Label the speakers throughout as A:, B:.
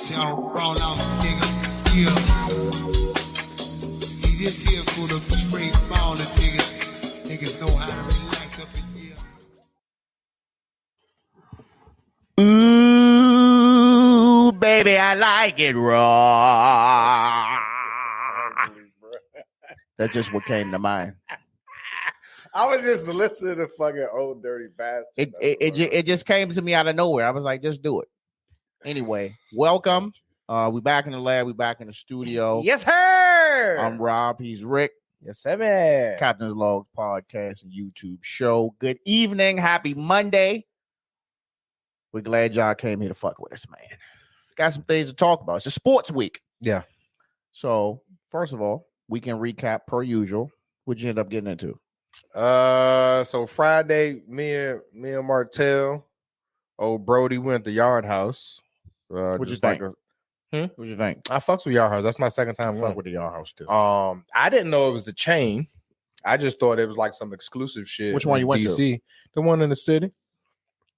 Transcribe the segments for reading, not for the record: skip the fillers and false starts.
A: Y'all roll out, nigga. Yeah. See this here for the straight ballin' niggas. Niggas know how to relax up in here.
B: Ooh, baby, I like it raw. That's just what came to mind.
C: I was just listening to fucking Old Dirty Bastard.
B: It just came to me out of nowhere. I was like, just do it. Anyway, welcome. We back in the lab. We back in the studio.
C: Yes, sir.
B: I'm Rob. He's Rick.
C: Yes, sir, man.
B: Captain's Log Podcast and YouTube show. Good evening. Happy Monday. We're glad y'all came here to fuck with us, man. Got some things to talk about. It's a sports week.
C: Yeah.
B: So, first of all, weekend recap per usual. What'd you end up getting into?
C: So Friday, me and Martell, old Brody went to Yard House.
B: What'd you think? What'd you think?
C: I fucks with Yard House. That's my second time
B: Fuck
C: going.
B: with the Yard House too.
C: I didn't know it was a chain. I just thought it was like some exclusive shit.
B: Which one you went
C: to? The one in the city.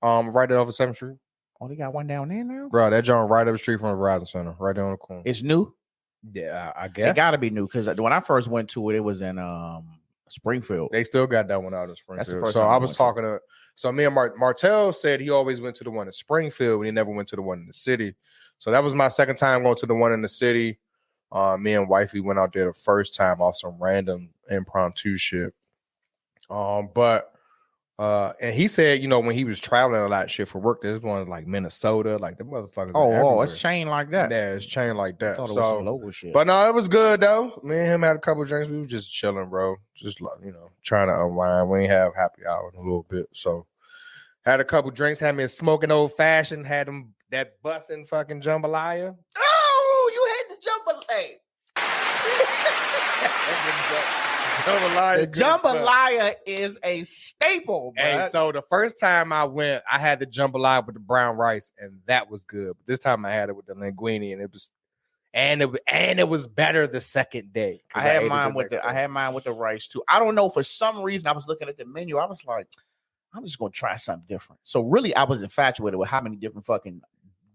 C: Right off of 7th Street.
B: Oh, they got one down there now?
C: Bro, that joint right up the street from the Verizon Center, right there on the corner.
B: It's new?
C: Yeah, I guess.
B: It gotta be new because when I first went to it was in Springfield.
C: They still got that one out in Springfield.
B: That's the first
C: so
B: time
C: I
B: I
C: was
B: went
C: talking to so me and Martell said he always went to the one in Springfield and he never went to the one in the city. So that was my second time going to the one in the city. Me and wifey went out there the first time off some random impromptu shit. And he said, you know, when he was traveling a lot of shit for work, there's one like Minnesota, like the motherfuckers.
B: Oh, it's chain like that.
C: Yeah, it's chain like that.
B: I thought it was some local shit.
C: But no, it was good though. Me and him had a couple of drinks. We were just chilling, bro. Just like, you know, trying to unwind. We ain't have happy hour in a little bit. So had a couple drinks, had me a smoking old fashioned, had them that busting fucking jambalaya.
B: Oh, you had the jambalaya. The jambalaya is a staple, bro.
C: Hey, so the first time I went, I had the jambalaya with the brown rice, and that was good. But this time I had it with the linguine, and it was better the second day.
B: I had mine with the rice too. I don't know, for some reason I was looking at the menu. I was like, I'm just gonna try something different. So really, I was infatuated with how many different fucking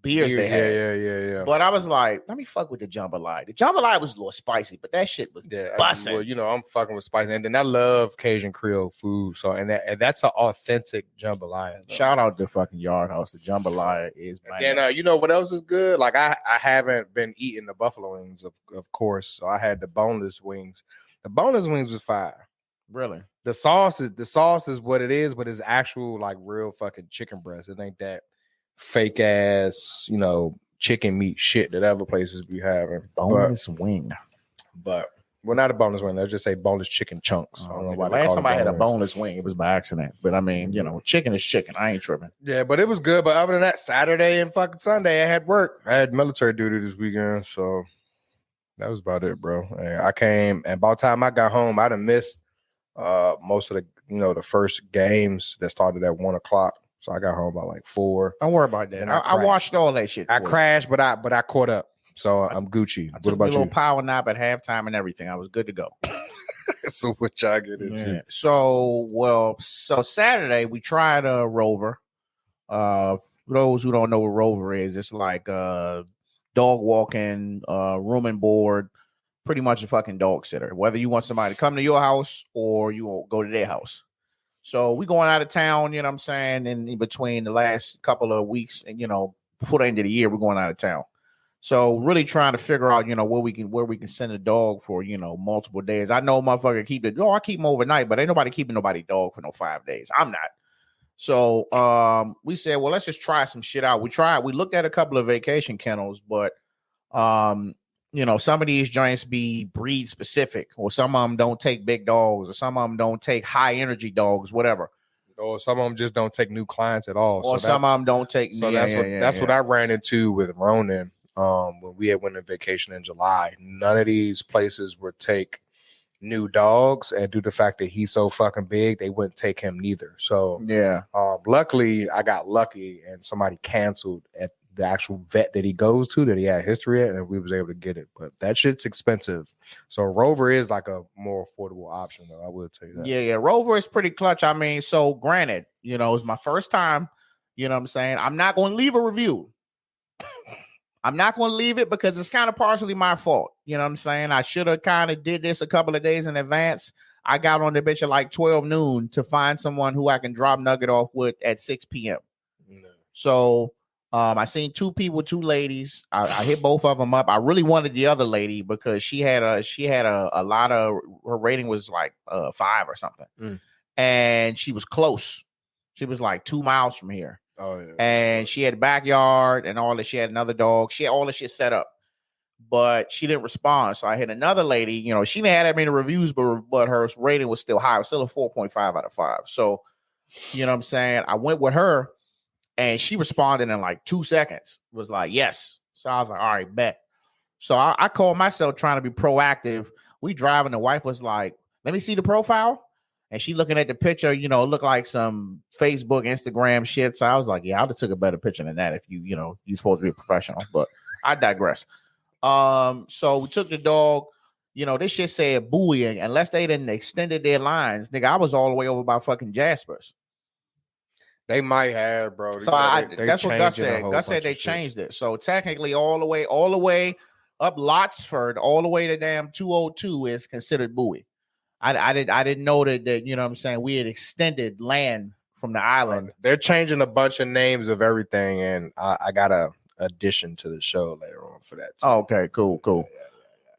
B: beers they had.
C: Yeah.
B: But I was like, let me fuck with the jambalaya. The jambalaya was a little spicy, but that shit was busting.
C: Well, you know, I'm fucking with spicy, and then I love Cajun Creole food. So, and that's an authentic jambalaya. Though.
B: Shout out to fucking Yard House. The jambalaya is.
C: And you know what else is good? Like I haven't been eating the buffalo wings, of course. So I had the boneless wings. The boneless wings was fire.
B: Really?
C: The sauce is what it is, but it's actual like real fucking chicken breast. It ain't that fake ass, you know, chicken meat shit that other places be having.
B: Boneless wing.
C: But well, not a boneless wing. Let's just say boneless chicken chunks. I don't know why.
B: Last time I had a boneless wing, it was by accident. But I mean, you know, chicken is chicken. I ain't tripping.
C: Yeah, but it was good. But other than that, Saturday and fucking Sunday, I had work. I had military duty this weekend, so that was about it, bro. And I came, and by the time I got home, I'd have missed most of the first games that started at 1:00. So I got home by like 4.
B: Don't worry about that. I watched all that shit.
C: I crashed, but I caught up. So I'm Gucci.
B: I took a little power nap at halftime and everything. I was good to go.
C: So what y'all get into?
B: Yeah. So Saturday we tried a Rover. For those who don't know what Rover is, it's like dog walking, room and board, pretty much a fucking dog sitter. Whether you want somebody to come to your house or you won't go to their house. So we going out of town, you know what I'm saying? And in between the last couple of weeks and, you know, before the end of the year, we're going out of town. So really trying to figure out, you know, where we can send a dog for, you know, multiple days. I know motherfucker keep it. I keep them overnight, but ain't nobody keeping nobody dog for no 5 days. I'm not. So we said, well, let's just try some shit out. We looked at a couple of vacation kennels, but you know, some of these joints be breed specific, or some of them don't take big dogs, or some of them don't take high energy dogs, whatever.
C: Or some of them just don't take new clients at all.
B: Or some of them don't take.
C: So that's what I ran into with Ronan when we had went on vacation in July. None of these places would take new dogs, and due to the fact that he's so fucking big, they wouldn't take him neither. So luckily, I got lucky, and somebody canceled at the actual vet that he goes to that he had history at, and we was able to get it. But that shit's expensive. So Rover is like a more affordable option, though. I will tell you that.
B: Yeah. Rover is pretty clutch. I mean, so granted, you know, it's my first time. You know what I'm saying? I'm not going to leave a review. I'm not going to leave it because it's kind of partially my fault. You know what I'm saying? I should have kind of did this a couple of days in advance. I got on the bitch at like 12 noon to find someone who I can drop Nugget off with at 6 p.m. No. So I seen 2 people, 2 ladies. I hit both of them up. I really wanted the other lady because she had a lot of, her rating was like 5 or something. And she was close. She was like 2 miles from here. Oh, yeah. And she had a backyard and all that. She had another dog. She had all the shit set up, but she didn't respond. So I hit another lady. You know, she didn't have that many reviews, but her rating was still high. It was still a 4.5 out of 5. So, you know what I'm saying? I went with her and she responded in like 2 seconds. Was like, yes. So I was like, all right, bet. So I called myself trying to be proactive. We driving. The wife was like, let me see the profile. And she looking at the picture, you know, looked like some Facebook, Instagram shit. So I was like, yeah, I would have took a better picture than that if you're supposed to be a professional. But I digress. So we took the dog. You know, this shit said buoy. Unless they didn't extended their lines, nigga, I was all the way over by fucking Jasper's.
C: They might have, bro.
B: So that's what Gus said. Gus said they changed it. So technically, all the way up Lotsford, all the way to damn 202 is considered buoy. I didn't know that, you know what I'm saying, we had extended land from the island.
C: They're changing a bunch of names of everything, and I got a addition to the show later on for that too.
B: Oh, okay, cool. Yeah.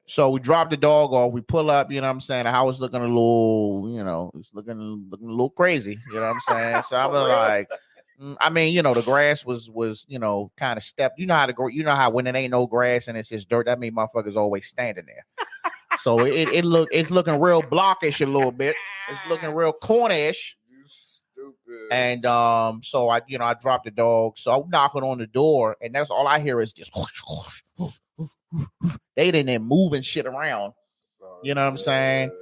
B: So we dropped the dog off. We pull up, you know what I'm saying. The house looking a little, you know, it's looking a little crazy, you know what I'm saying. So I was like, I mean, you know, the grass was you know, kind of stepped. You know how when it ain't no grass and it's just dirt, that means motherfuckers always standing there. So it's looking real blockish a little bit. It's looking real cornish.
C: You stupid.
B: And so I dropped the dog. So I'm knocking on the door, and that's all I hear is just they didn't moving shit around. You know what I'm saying?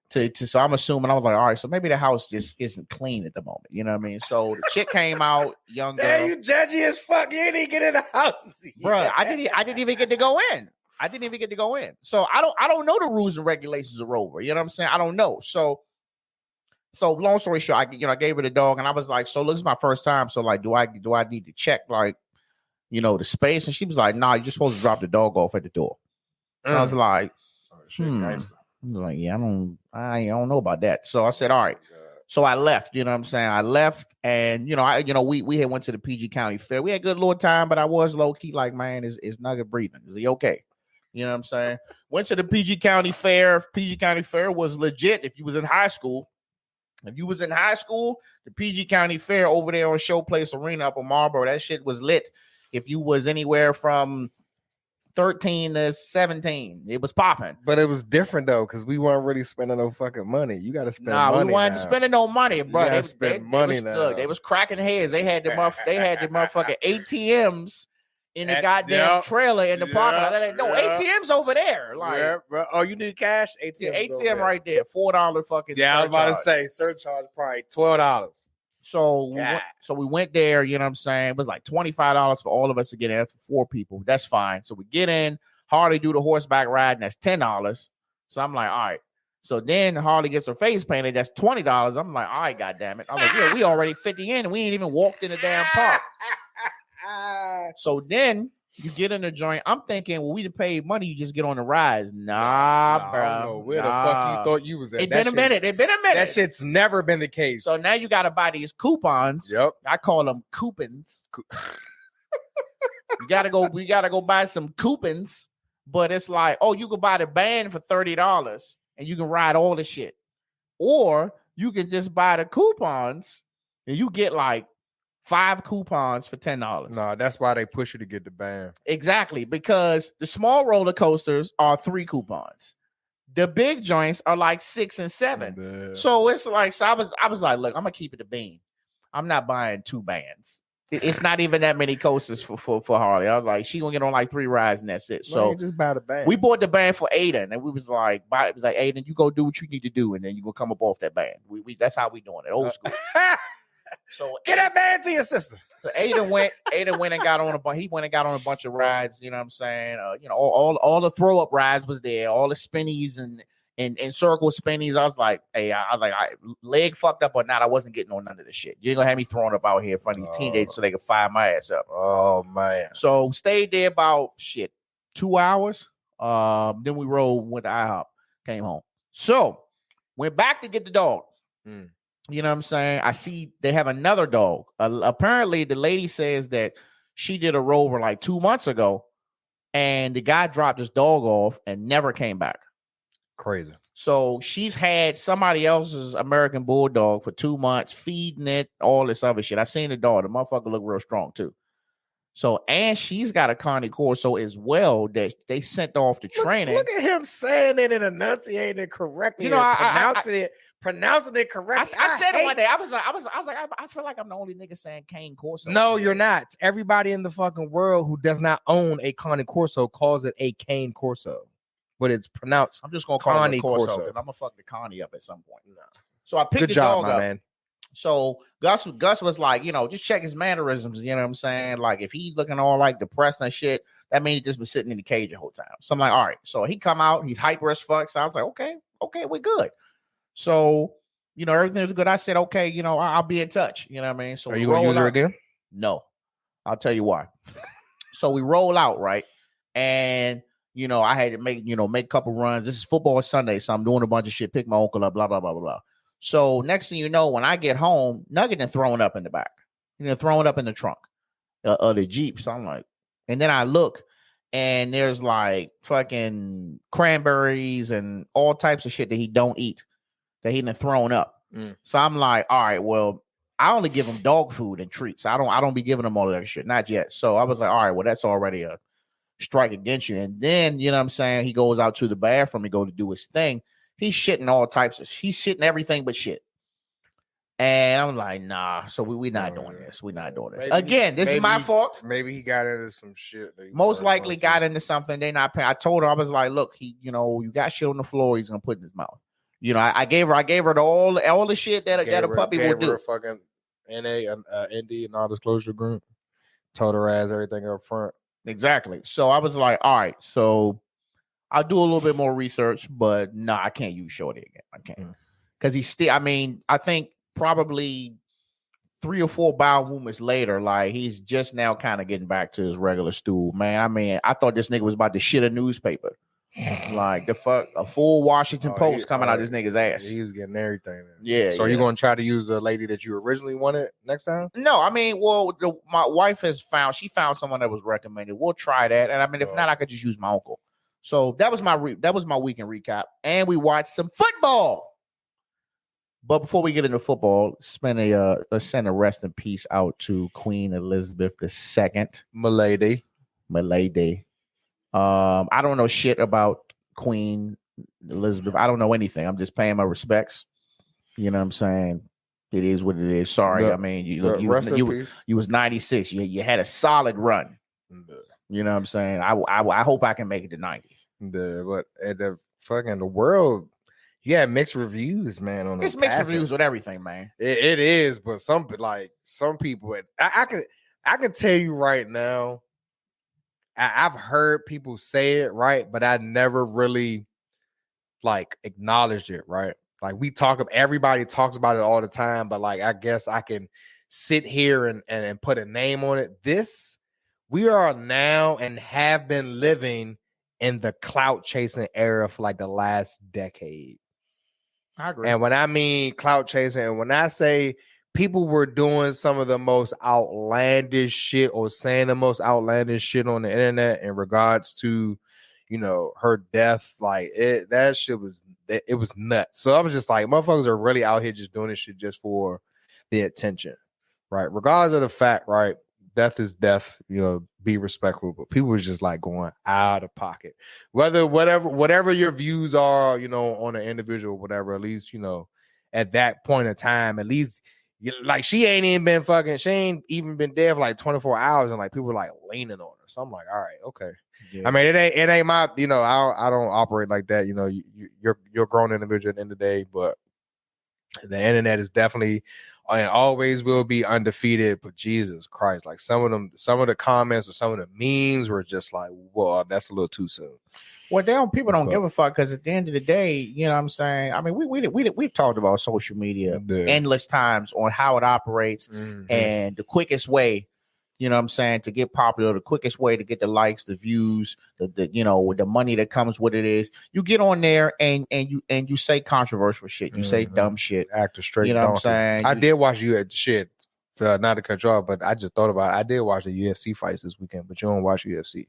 B: So I'm assuming, I was like, all right, so maybe the house just isn't clean at the moment. You know what I mean? So the chick came out, young girl.
C: Damn, you judgy as fuck. You didn't get in the house,
B: bro. I didn't even get to go in. So I don't know the rules and regulations of Rover. You know what I'm saying? I don't know. So long story short, I gave her the dog, and I was like, so this is my first time. So like, do I need to check like, you know, the space? And she was like, nah, you're just supposed to drop the dog off at the door. So I was like, like, yeah, I don't know about that. So I said, all right. So I left, you know what I'm saying? I left, and we had went to the PG County Fair. We had a good little time, but I was low key like, man, is Nugget breathing? Is he okay? You know what I'm saying? Went to the PG County Fair. PG County Fair was legit. If you was in high school, the PG County Fair over there on Showplace Arena up in Marlboro, that shit was lit. If you was anywhere from 13 to 17, it was popping.
C: But it was different though, because we weren't really spending no fucking money. You got to spend money.
B: Nah, we weren't spending no money, bro.
C: They spend money now.
B: Look, they was cracking heads. They had the motherfucking ATMs in the goddamn trailer in the parking lot. Like, no, ATM's over there. Like,
C: bro. Oh, you need cash?
B: ATM right there. $4 fucking.
C: Yeah, I was about to say surcharge probably $12.
B: So we went there, you know what I'm saying? It was like $25 for all of us to get in for 4 people. That's fine. So we get in, Harley do the horseback ride, and that's $10. So I'm like, all right. So then Harley gets her face painted, that's $20. I'm like, all right, goddamn it. I'm like, yeah, we already 50 in, and we ain't even walked in the damn park. So then you get in the joint. I'm thinking, well, we done paid money. You just get on the rides. Nah, bro.
C: I don't know where the fuck you thought you was at.
B: It's been a minute.
C: That shit's never been the case.
B: So now you got to buy these coupons.
C: Yep.
B: I call them coupons. We gotta go buy some coupons. But it's like, oh, you can buy the band for $30 and you can ride all the shit. Or you can just buy the coupons and you get like 5 coupons for $10.
C: No, that's why they push you to get the band.
B: Exactly, because the small roller coasters are 3 coupons. The big joints are like 6 and 7. So it's like, I was like, look, I'm gonna keep it a bean. I'm not buying 2 bands. It's not even that many coasters for Harley. I was like, she gonna get on like 3 rides and that's it. So
C: just buy the band.
B: We bought the band for Aiden, and we was like, Aiden, you go do what you need to do, and then you gonna come up off that band. We that's how we doing it, old school. So
C: get that band to your sister.
B: So Aiden went and got on a bunch of rides. You know what I'm saying? All the throw up rides was there. All the spinnies and in circle spinnies. I was like, hey, leg fucked up or not, I wasn't getting on none of this shit. You ain't gonna have me throwing up out here in front of these teenagers so they can fire my ass up.
C: Oh man.
B: So stayed there about 2 hours. Then we went to IHOP, came home. So went back to get the dog. You know what I'm saying? I see they have another dog. Apparently, the lady says that she did a rover like 2 months ago, and the guy dropped his dog off and never came back.
C: Crazy.
B: So she's had somebody else's American Bulldog for 2 months, feeding it, all this other shit. I seen the dog. The motherfucker look real strong too. So, and she's got a Cane Corso as well that they sent off to training.
C: Look at him saying it and enunciating it correctly.
B: You know,
C: pronouncing it correctly.
B: I said it one day. I was like, I feel like I'm the only nigga saying Cane Corso.
C: No, you're not. Everybody in the fucking world who does not own a Cane Corso calls it a Cane Corso, but it's pronounced.
B: I'm just gonna call it a Corso because I'm gonna fuck the Connie up at some point. No. So I picked the dog up. Man. So Gus was like, you know, just check his mannerisms. You know what I'm saying? Like if he's looking all like depressed and shit, that means he just been sitting in the cage the whole time. So I'm like, all right. So he come out, he's hyper as fuck. So I was like, okay, we're good. So, you know, everything was good. I said, okay, you know, I'll be in touch. You know what I mean? So
C: are you gonna use her again?
B: No, I'll tell you why. So we roll out, right? And you know, I had to make a couple runs. This is football Sunday, so I'm doing a bunch of shit, pick my uncle up, blah, blah, blah, blah, blah. So next thing you know, when I get home, Nugget done throwing up in the back, throwing up in the trunk of the Jeep. So I'm like, and then I look and there's like fucking cranberries and all types of shit that he don't eat that he done thrown up. So I'm like, all right, well, I only give him dog food and treats. I don't be giving him all of that shit. Not yet. So I was like, all right, well, that's already a strike against you. And then, you know what I'm saying? He goes out to the bathroom, he go to do his thing. He's shitting all types of, he's shitting everything but shit. And I'm like, nah. So we're not doing this. We're not doing this. Again, this is my fault.
C: Maybe he got into some shit.
B: Most likely got into something. They not paying. I told her, I was like, look, you got shit on the floor. He's gonna put in his mouth. You know, I gave her all the shit that a puppy would do.
C: Fucking ND non-disclosure agreement. Told her ass everything up front.
B: Exactly. So I was like, all right, so I'll do a little bit more research, but no, I can't use Shorty again. I can't. Because he's still, I think probably 3 or 4 bowel movements later, like he's just now kind of getting back to his regular stool. Man, I thought this nigga was about to shit a newspaper. Like the fuck, a full Washington Post coming out this nigga's ass.
C: He was getting everything.
B: Yeah.
C: So you going to try to use the lady that you originally wanted next time?
B: No, my wife she found someone that was recommended. We'll try that, and if not, I could just use my uncle. So that was my weekend recap, and we watched some football. But before we get into football, let's send a rest in peace out to Queen Elizabeth II,
C: Milady.
B: I don't know shit about Queen Elizabeth. I don't know anything. I'm just paying my respects. You know what I'm saying? It is what it is. Sorry. You was 96. You had a solid run. You know what I'm saying? I hope I can make it to 90.
C: But the world, you had mixed reviews, man.
B: It's mixed reviews with everything, man.
C: It is, but some people, I can tell you right now, I've heard people say it, right, but I never really acknowledged it, right? Like everybody talks about it all the time, but I guess I can sit here and put a name on it. We are now and have been living in the clout chasing era for the last decade.
B: I agree.
C: And when I mean clout chasing, and when I say people were doing some of the most outlandish shit or saying the most outlandish shit on the internet in regards to, her death, that shit was nuts. So I was just like, motherfuckers are really out here just doing this shit just for the attention, right? Regardless of the fact, right? Death is death, be respectful. But people was just going out of pocket. Whatever your views are, on an individual, whatever, at least, at that point in time, at least she ain't even been dead for 24 hours, and people were leaning on her. So I'm like, all right, okay. Yeah. I mean, it ain't my, I don't operate like that. You're a grown individual at the end of the day, but the internet is definitely and always will be undefeated. But Jesus Christ, like some of the comments or some of the memes were just like, whoa, that's a little too soon.
B: Well, people don't give a fuck because at the end of the day, you know what I'm saying? I mean, we've talked about social media endless times on how it operates and the quickest way, you know what I'm saying, to get popular, the quickest way to get the likes, the views, the you know, with the money that comes with it is you get on there and you say controversial shit. You say dumb shit.
C: Act a straight
B: You know
C: donkey.
B: what I'm saying?
C: I did watch you at shit. Not to cut you off, but I just thought about it. I did watch the UFC fights this weekend, but you don't watch UFC.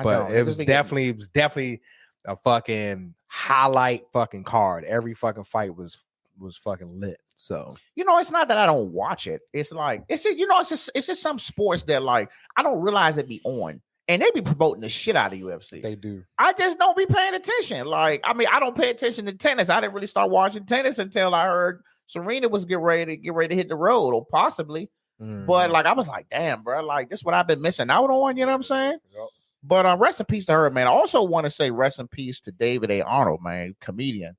C: But it was definitely a fucking highlight fucking card. Every fucking fight was fucking lit. So
B: you know, it's not that I don't watch it. It's like it's just some sports that like I don't realize it be on, and they be promoting the shit out of UFC.
C: They do.
B: I just don't be paying attention. Like, I mean, I don't pay attention to tennis. I didn't really start watching tennis until I heard Serena was getting ready to hit the road, or possibly. But like, I was like, damn, bro, like this is what I've been missing out on. You know what I'm saying?
C: Yep.
B: But rest in peace to her, man. I also want to say rest in peace to David A. Arnold, man, comedian.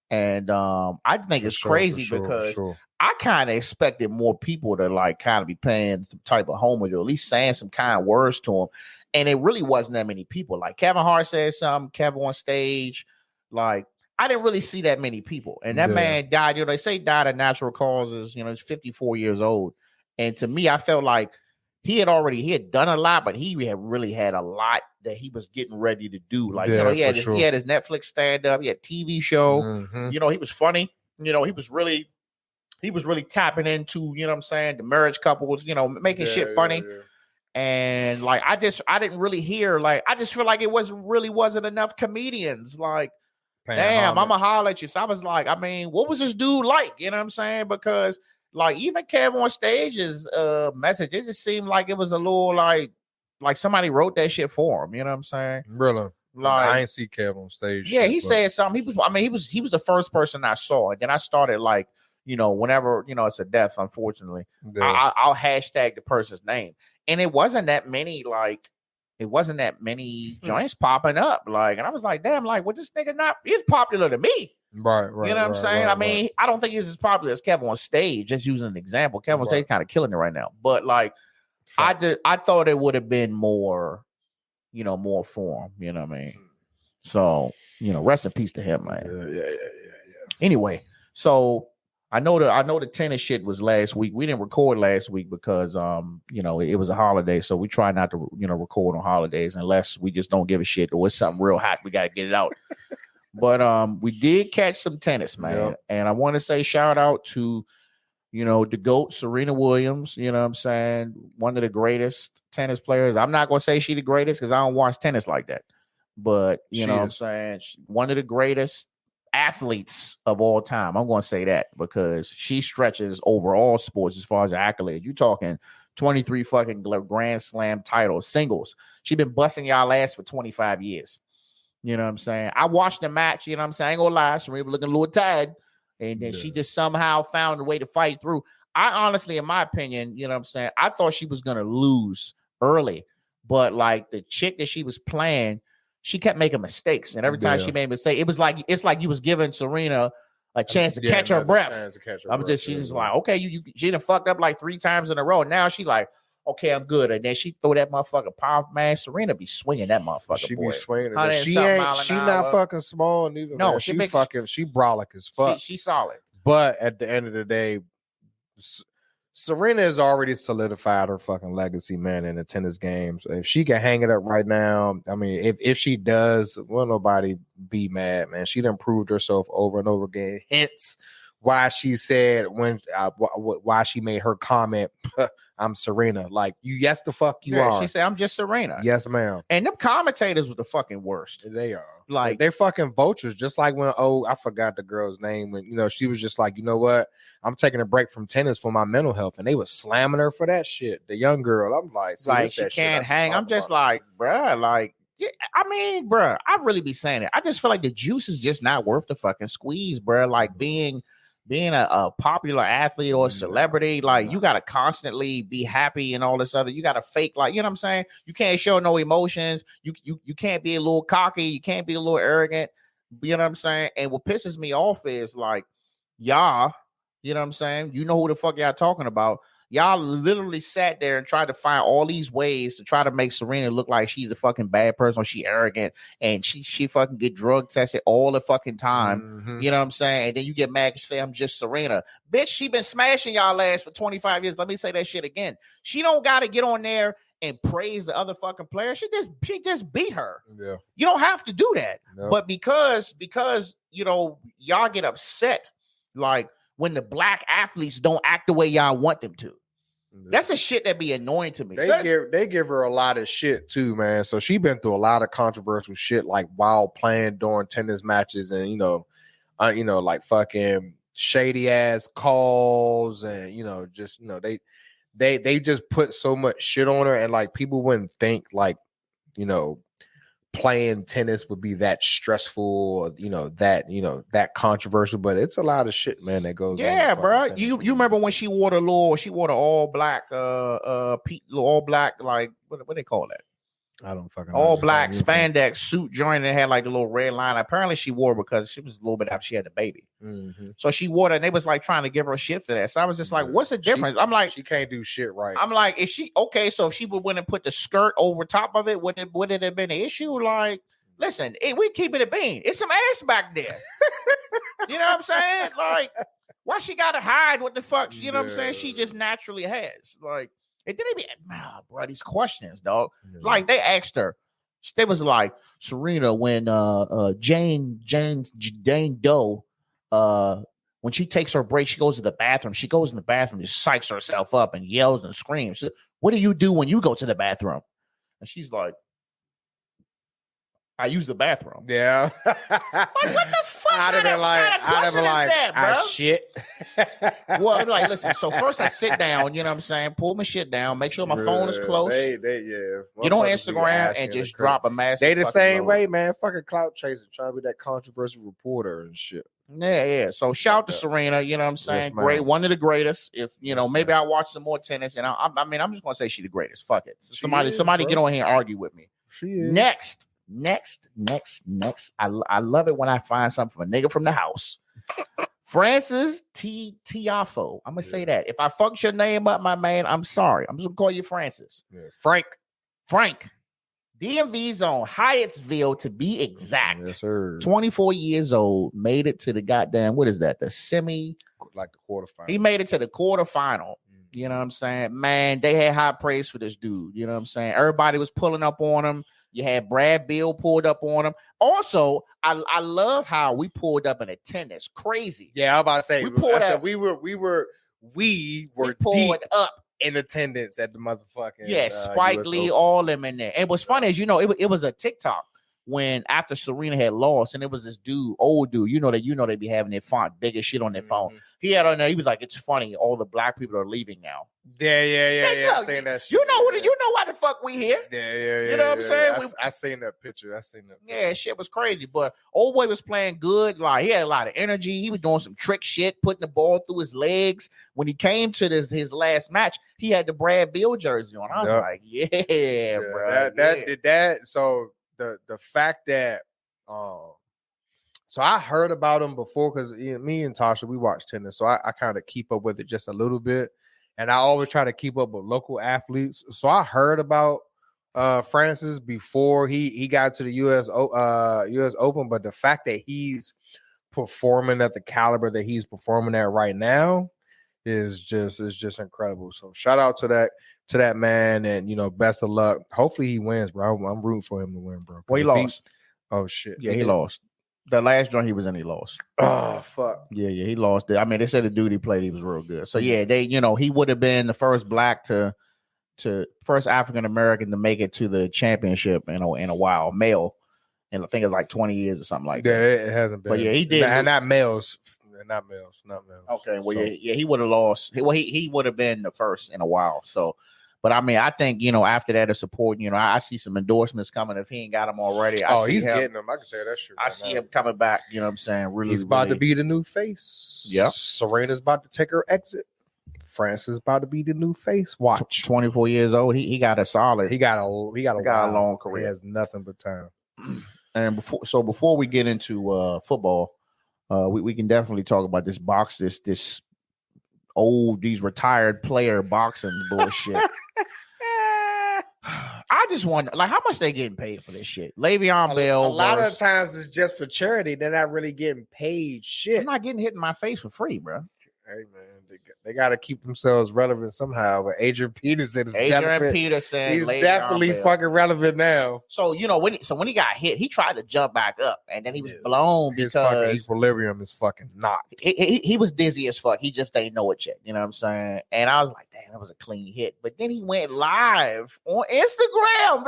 B: And I think it's crazy because I kind of expected more people to like kind of be paying some type of homage or at least saying some kind words to him. And it really wasn't that many people. Like Kevin Hart said something, Kevin on stage. Like, I didn't really see that many people. And that man died, you know, they say died of natural causes, you know, he's 54 years old. And to me, I felt like he had done a lot, but he had really had a lot that he was getting ready to do. Like, you know, he had his Netflix stand up, he had TV show, you know, he was funny, you know, he was really tapping into, you know what I'm saying, the marriage couples, you know, making shit funny. And like, I didn't really hear, like, I just feel like it wasn't enough comedians. Like, damn, I'm a holler at you. So I was like, I mean, what was this dude like? You know what I'm saying? Because like even Kev on stage's message, it just seemed like it was a little like somebody wrote that shit for him. You know what I'm saying?
C: Really? Like, I ain't see Kev on stage.
B: Yeah, he said something. He was the first person I saw. And then I started like, you know, whenever, you know, it's a death, unfortunately, I'll hashtag the person's name. And it wasn't that many joints popping up. Like, and I was like, damn, like, well, this nigga he's popular to me.
C: Right.
B: You know what I'm saying? I mean, I don't think he's as popular as Kevin on stage, just using an example. Kevin on stage kind of killing it right now. But like, I thought it would have been more, you know, more for him. You know what I mean? So, you know, rest in peace to him, man.
C: Yeah.
B: Anyway, so I know the tennis shit was last week. We didn't record last week because you know, it was a holiday, so we try not to, you know, record on holidays unless we just don't give a shit or it's something real hot. We gotta get it out. But we did catch some tennis, man. And I want to say shout out to, you know, the GOAT, Serena Williams. You know what I'm saying? One of the greatest tennis players. I'm not gonna say she the greatest because I don't watch tennis like that. But you know what I'm saying? One of the greatest athletes of all time. I'm going to say that because she stretches over all sports as far as the accolades. You talking 23 fucking Grand Slam titles, singles. She been busting y'all ass for 25 years. You know what I'm saying? I watched the match. You know what I'm saying? I ain't gonna lie. Serena looking a little tired. And then she just somehow found a way to fight through. I honestly, in my opinion, you know what I'm saying? I thought she was going to lose early. But like the chick that she was playing, she kept making mistakes. And every time she made a mistake, it's like you was giving Serena a chance to catch her breath. She's just like, okay, she done fucked up like 3 times in a row. Now she like, okay, I'm good. And then she throw that motherfucker power, man. Serena be swinging that motherfucker.
C: She
B: boy.
C: Be swinging it. She not fucking small neither. No, she brolic as fuck.
B: She solid.
C: But at the end of the day, Serena has already solidified her fucking legacy, man, in the tennis games. If she can hang it up right now, I mean, if she does, will nobody be mad, man. She done proved herself over and over again. Hence why she said why she made her comment, I'm Serena. Like, yes, the fuck you are.
B: She said, I'm just Serena.
C: Yes, ma'am.
B: And them commentators were the fucking worst.
C: They are.
B: Like,
C: they're fucking vultures. Just like when, I forgot the girl's name. When, you know, she was just like, you know what? I'm taking a break from tennis for my mental health. And they was slamming her for that shit. The young girl. I'm like,
B: she can't hang. I'm just like, bruh, like, I mean, bruh, I really be saying it. I just feel like the juice is just not worth the fucking squeeze, bruh. Like being a popular athlete or celebrity, like you gotta constantly be happy and all this other. You gotta fake, like, you know what I'm saying? You can't show no emotions. You can't be a little cocky. You can't be a little arrogant. You know what I'm saying? And what pisses me off is like y'all You know what I'm saying? You know who the fuck y'all talking about. Y'all literally sat there and tried to find all these ways to try to make Serena look like she's a fucking bad person, or she arrogant, and she fucking get drug tested all the fucking time.
C: Mm-hmm.
B: You know what I'm saying? And then you get mad and say, I'm just Serena. Bitch, she been smashing y'all ass for 25 years. Let me say that shit again. She don't got to get on there and praise the other fucking player. She just beat her.
C: Yeah.
B: You don't have to do that.
C: No.
B: But because you know, y'all get upset like when the black athletes don't act the way y'all want them to. That's a shit that be annoying to me.
C: They give her a lot of shit too, man. So she been through a lot of controversial shit, like while playing during tennis matches, and like fucking shady ass calls, and just they just put so much shit on her, and like people wouldn't think like playing tennis would be that stressful, that controversial, but it's a lot of shit, man, that goes on.
B: Yeah, bro. You remember when she wore the all black all black, like what they call that?
C: I don't fucking
B: all black spandex suit joint that had like the little red line. Apparently she wore because she was a little bit after she had the baby.
C: Mm-hmm.
B: So she wore that, and they was like trying to give her shit for that. So I was just like, what's the difference? I'm like,
C: she can't do shit right.
B: I'm like, is she okay? So if she would went and put the skirt over top of it, would it have been an issue? Like, listen, we keeping it bean. It's some ass back there. You know what I'm saying? Like, why she gotta hide what the fuck? You know what I'm saying? She just naturally has. Like, and then they be, bro, these questions, dog. Yeah. Like they asked her, they was like, Serena, when Jane Doe, when she takes her break, she goes to the bathroom. She goes in the bathroom, just psychs herself up and yells and screams. What do you do when you go to the bathroom? And she's like, I use the bathroom.
C: Yeah.
B: Like, what the fuck?
C: I'd have been like, I shit.
B: Well, like, listen, so first I sit down, you know what I'm saying? Pull my shit down, make sure my phone is close.
C: Get
B: on Instagram and just drop a massive.
C: They the same
B: load.
C: way, man. Fucking clout chaser, trying to be that controversial reporter and shit.
B: Yeah. So shout out to Serena, you know what I'm saying?
C: Yes,
B: great, one of the greatest. If maybe I'll watch some more tennis, and I'm just gonna say she's the greatest. Fuck it. Somebody get on here and argue with me.
C: She is.
B: Next. I love it when I find something from a nigga from the house. Francis Tiafoe. I'm gonna say that. If I fucked your name up, my man, I'm sorry. I'm just gonna call you Francis.
C: Yeah.
B: Frank. DMV zone, Hyattsville to be exact.
C: Yes, sir.
B: 24 years old, made it to the goddamn, what is that? The semi,
C: like the quarterfinal.
B: He made it to the quarterfinal. You know what I'm saying? Man, they had high praise for this dude. You know what I'm saying? Everybody was pulling up on him. You had Brad Bill pulled up on him. Also, I love how we pulled up in attendance. Crazy.
C: Yeah, I'm about to say
B: we pulled up.
C: We were
B: pulled
C: deep
B: up
C: in attendance at the motherfucking.
B: Yeah, Spike
C: US
B: Lee,
C: Open.
B: all them in there. And what's funny is, it was a TikTok when after Serena had lost, and it was this dude, old dude, they be having their font big as shit on their phone. He had on there, he was like, it's funny, all the black people are leaving now.
C: Yeah. Saying that shit.
B: You know why the fuck we here.
C: Yeah.
B: You know what I'm saying?
C: I seen that picture.
B: Yeah, shit was crazy. But old boy was playing good. Like, he had a lot of energy. He was doing some trick shit, putting the ball through his legs. When he came to his last match, he had the Brad Bill jersey on. I was like, yeah, bro.
C: That so the fact that so I heard about him before because me and Tasha, we watch tennis, so I kind of keep up with it just a little bit, and I always try to keep up with local athletes. So I heard about Francis before he got to the US Open, but the fact that he's performing at the caliber that he's performing at right now is just incredible. So shout out to that man, and best of luck. Hopefully he wins, bro. I'm rooting for him to win, bro.
B: Well, he lost.
C: Oh shit.
B: Yeah, he lost. The last joint he was in, he lost.
C: Oh fuck.
B: Yeah, he lost. I mean, they said the dude he played, he was real good. So yeah, he would have been the first black to first African American to make it to the championship in a while, male. And I think it's like 20 years or something like that.
C: Yeah, it hasn't been.
B: But yeah, he did.
C: And not males. Not males.
B: Okay, well, he would have lost. Well, he would have been the first in a while. So, but I mean, I think after that, the support. I see some endorsements coming if he ain't got them already.
C: He's getting them. I can say that shit.
B: I see him coming back. You know what I'm saying? Really,
C: he's about to be the new face.
B: Yeah,
C: Serena's about to take her exit. Francis is about to be the new face. Watch.
B: 24 years old. He got a solid.
C: He got a long career.
B: He
C: has nothing but time.
B: And before we get into football. We can definitely talk about this these retired player boxing bullshit. I just wonder, like, how much they getting paid for this shit? Le'Veon Bell.
C: A lot of times it's just for charity. They're not really getting paid shit.
B: I'm not getting hit in my face for free, bro.
C: Hey man, they got to keep themselves relevant somehow. But Adrian Peterson, he's
B: Le'Veon
C: definitely
B: Bell.
C: fucking relevant now.
B: So when he got hit, he tried to jump back up, and then he was blown
C: His
B: because
C: fucking equilibrium is fucking knocked.
B: he was dizzy as fuck. He just didn't know it yet. You know what I'm saying? And I was like, damn, that was a clean hit. But then he went live on Instagram,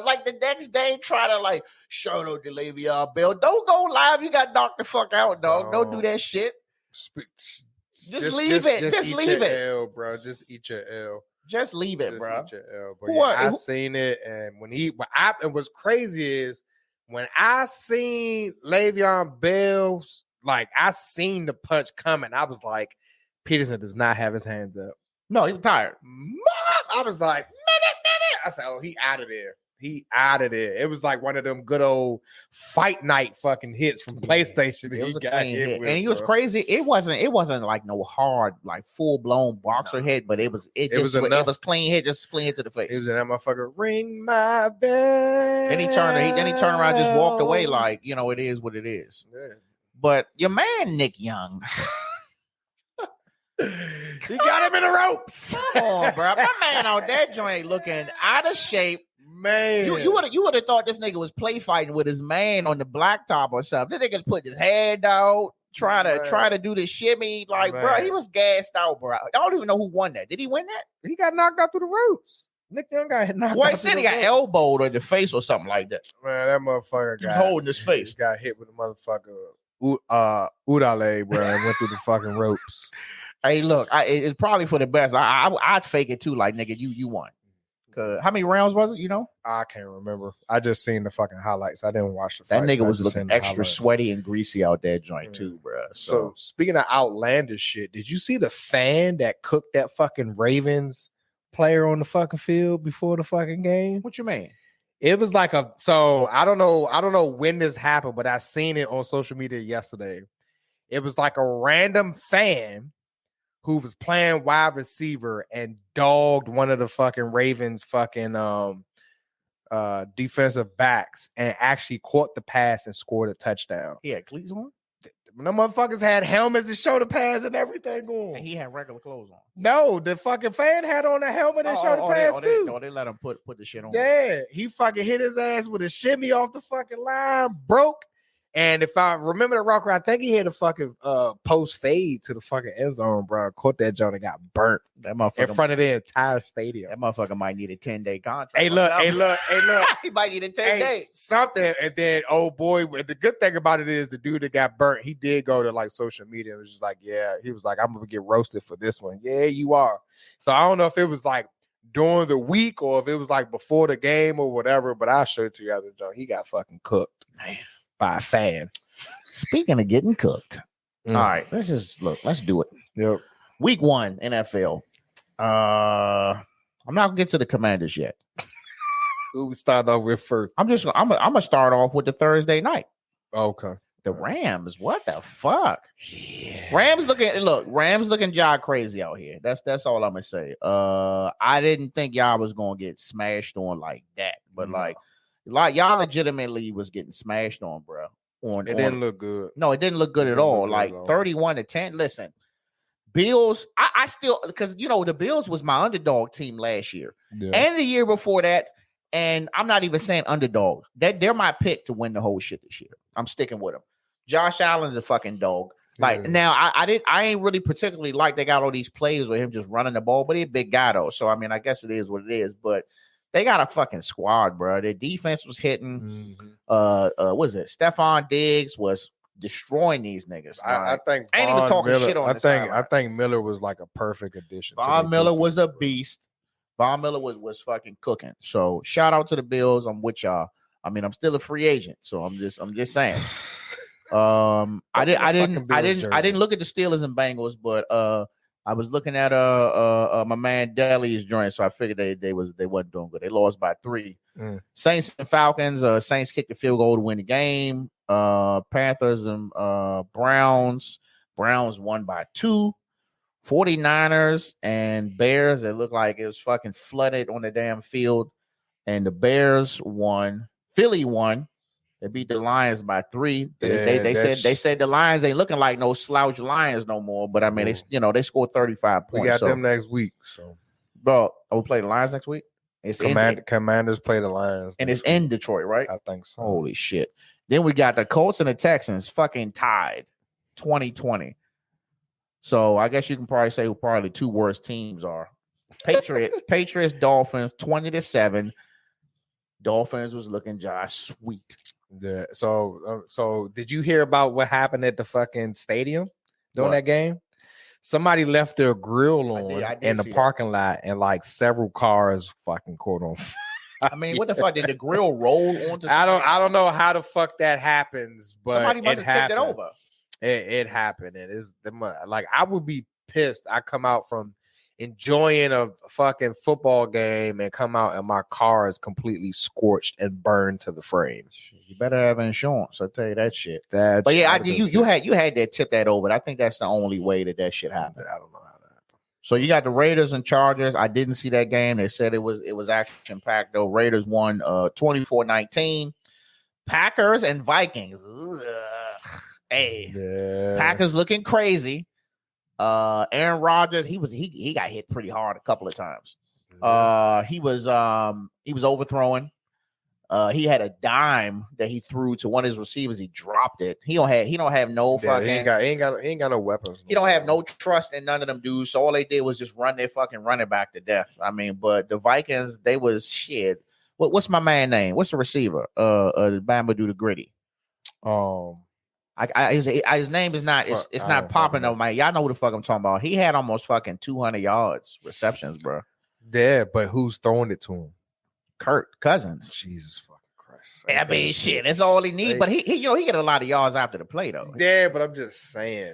B: like the next day, try to like shout out to Le'Veon Bell. Don't go live. You got knocked the fuck out, dog. Don't do that shit. Just leave it. Just leave it,
C: L, bro. Just eat your L.
B: Just leave it, bro.
C: Eat your L. But I seen it, and and what's crazy is when I seen Le'Veon Bell's, like I seen the punch coming, I was like, Peterson does not have his hands up.
B: No, he was tired.
C: I was like, I said, oh, he out of there. He out of there. It was like one of them good old fight night fucking hits from PlayStation.
B: It was a clean hit. And he was crazy. It wasn't like no hard, like full blown boxer hit, but it was clean hit, just clean hit to the face.
C: It was in that motherfucker. Ring my bell.
B: Then he turned around, just walked away, like, you know, it is what it is.
C: Yeah.
B: But your man Nick Young,
C: he got him in the ropes.
B: Come on, bro. My man out that joint looking out of shape.
C: Man,
B: you would have thought this nigga was play fighting with his man on the blacktop or something. This nigga put his hand out, try to do the shimmy. Like, bro, he was gassed out, bro. I don't even know who won that. Did he win that?
C: He got knocked out through the ropes. Nick Young got knocked out.
B: Well, he said he got elbowed or the face or something like that.
C: Man, that motherfucker
B: he was holding his face.
C: He got hit with a motherfucker Udale, bro, and went through the fucking ropes.
B: Hey, look, it's probably for the best. I'd fake it too, like, nigga, you won. How many rounds was it? You know,
C: I can't remember. I just seen the fucking highlights. I didn't watch the
B: fight. That nigga was
C: looking
B: extra sweaty and greasy out that joint too, bro.
C: So speaking of outlandish shit, did you see the fan that cooked that fucking Ravens player on the fucking field before the fucking game?
B: What you mean?
C: It was like I don't know when this happened, but I seen it on social media yesterday. It was like a random fan who was playing wide receiver and dogged one of the fucking Ravens fucking defensive backs and actually caught the pass and scored a touchdown.
B: He had cleats on?
C: The motherfuckers had helmets and shoulder pads and everything on.
B: And he had regular clothes on.
C: No, the fucking fan had on a helmet and shoulder pads too.
B: They let him put the shit on.
C: Yeah, he fucking hit his ass with a shimmy off the fucking line, broke. And if I remember the rocker, I think he hit a fucking post fade to the fucking end zone, bro. Caught that joint and got burnt.
B: That motherfucker
C: in front of the entire stadium.
B: That motherfucker might need a 10-day contract.
C: Hey, look.
B: He might need a 10 days.
C: Something. And then, oh boy, the good thing about it is the dude that got burnt, he did go to like social media. It was just like, yeah, he was like, I'm gonna get roasted for this one. Yeah, you are. So I don't know if it was like during the week or if it was like before the game or whatever, but I'll show it to you after the joint. He got fucking cooked. Man. By a fan.
B: Speaking of getting cooked, all right, let's do it.
C: Yep.
B: Week 1 NFL. I'm not gonna get to the Commanders yet.
C: Who we start off with first?
B: I'm gonna start off with the Thursday night.
C: Okay.
B: The Rams. What the fuck?
C: Yeah.
B: Rams looking y'all crazy out here. That's all I'm gonna say. I didn't think y'all was gonna get smashed on like that, but like y'all legitimately was getting smashed on, bro. It
C: didn't look good.
B: No, it didn't look good at all. Like 31-10. Listen, Bills. I still, because you know the Bills was my underdog team last year and the year before that. And I'm not even saying underdog. They're my pick to win the whole shit this year. I'm sticking with them. Josh Allen's a fucking dog. Like now, I ain't really particularly like they got all these plays with him just running the ball, but he's a big guy though. So I mean, I guess it is what it is. But they got a fucking squad, bro. Their defense was hitting. What was it? Stephon Diggs was destroying these niggas.
C: I think
B: I ain't even talking shit on
C: I think Miller was like a perfect addition.
B: Von Miller was a beast. Von Miller was fucking cooking. So shout out to the Bills. I'm with y'all. I mean, I'm still a free agent, so I'm just saying. I didn't look at the Steelers and Bengals, but I was looking at my man Deli's joint, so I figured they wasn't doing good. They lost by 3. Saints and Falcons. Saints kicked the field goal to win the game. Panthers and Browns. Browns won by 2. 49ers and Bears. It looked like it was fucking flooded on the damn field. And the Bears won. Philly won. They beat the Lions by 3. They said the Lions ain't looking like no slouch Lions no more. But I mean, they scored 35 points.
C: We got them next week. So,
B: bro, we play the Lions next week.
C: Commanders play the Lions,
B: and it's in Detroit, right?
C: I think so.
B: Holy shit! Then we got the Colts and the Texans fucking tied, 2020. So I guess you can probably say who probably the 2 worst teams are. Patriots, Dolphins, 20-7. Dolphins was looking just sweet.
C: Yeah. So did you hear about what happened at the fucking stadium during that game? Somebody left their grill on in the parking lot, and like several cars fucking caught on fire.
B: I mean, what the fuck did the grill roll onto?
C: I don't know how the fuck that happens, but
B: somebody must have tipped it over.
C: It happened, and it's like I would be pissed. I come out from enjoying a fucking football game and come out and my car is completely scorched and burned to the frame.
B: You better have insurance. I'll tell you that shit.
C: But
B: yeah, you had that tip that over. I think that's the only way that shit happened.
C: I don't know how that happened.
B: So you got the Raiders and Chargers. I didn't see that game. They said it was action packed though. Raiders won 24-19. Packers and Vikings. Ugh. Hey, yeah. Packers looking crazy. Aaron Rodgers, he got hit pretty hard a couple of times. He was overthrowing. He had a dime that he threw to one of his receivers. He dropped it. He don't have no fucking.
C: He ain't got no weapons.
B: He don't have no trust in none of them dudes. So all they did was just run their fucking running back to death. I mean, but the Vikings, they was shit. What's my man name? What's the receiver? Bama do the gritty. His name is not. It's not popping up, man. Y'all know who the fuck I'm talking about. He had almost fucking 200 yards receptions, bro.
C: Yeah, but who's throwing it to him?
B: Kirk Cousins.
C: Jesus fucking Christ.
B: I mean, shit. That's all he needs. But he get a lot of yards after the play, though.
C: Yeah, but I'm just saying.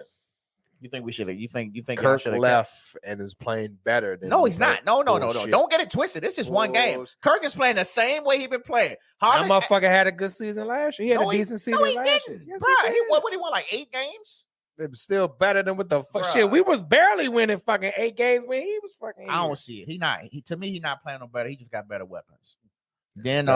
B: You think we should have? You think
C: Kirk left and is playing better than?
B: No, he's not. No. Don't get it twisted. This is one game. Kirk is playing the same way he been playing.
C: That motherfucker had a good season last year. He had a decent season last year.
B: Yes, what he won, like 8 games?
C: It was still better than what the fuck shit. We was barely winning fucking 8 games when he was fucking.
B: I don't see it. To me, he's not playing no better. He just got better weapons. Then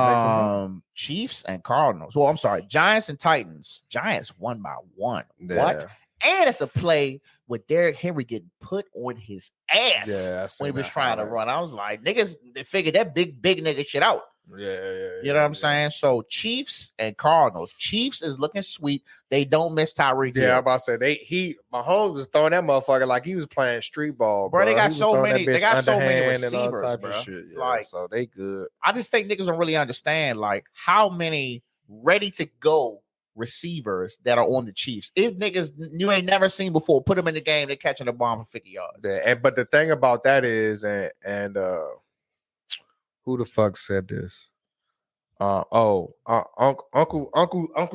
B: Chiefs and Cardinals. Well, I'm sorry, Giants and Titans. Giants won by 1.
C: Yeah.
B: What? And it's a play with Derrick Henry getting put on his ass when he was trying to run. I was like, niggas, they figured that big nigga shit out.
C: Yeah.
B: You know what I'm saying? So Chiefs and Cardinals. Chiefs is looking sweet. They don't miss Tyreek.
C: Yeah, I'm about to say Mahomes was throwing that motherfucker like he was playing street ball, bro.
B: They got so many receivers, bro.
C: Shit. Yeah,
B: like,
C: so they good.
B: I just think niggas don't really understand like how many ready to go receivers that are on the Chiefs. If niggas you ain't never seen before, put them in the game, they're catching the bomb for 50 yards.
C: Yeah, but the thing about that is, and who the fuck said this? Uncle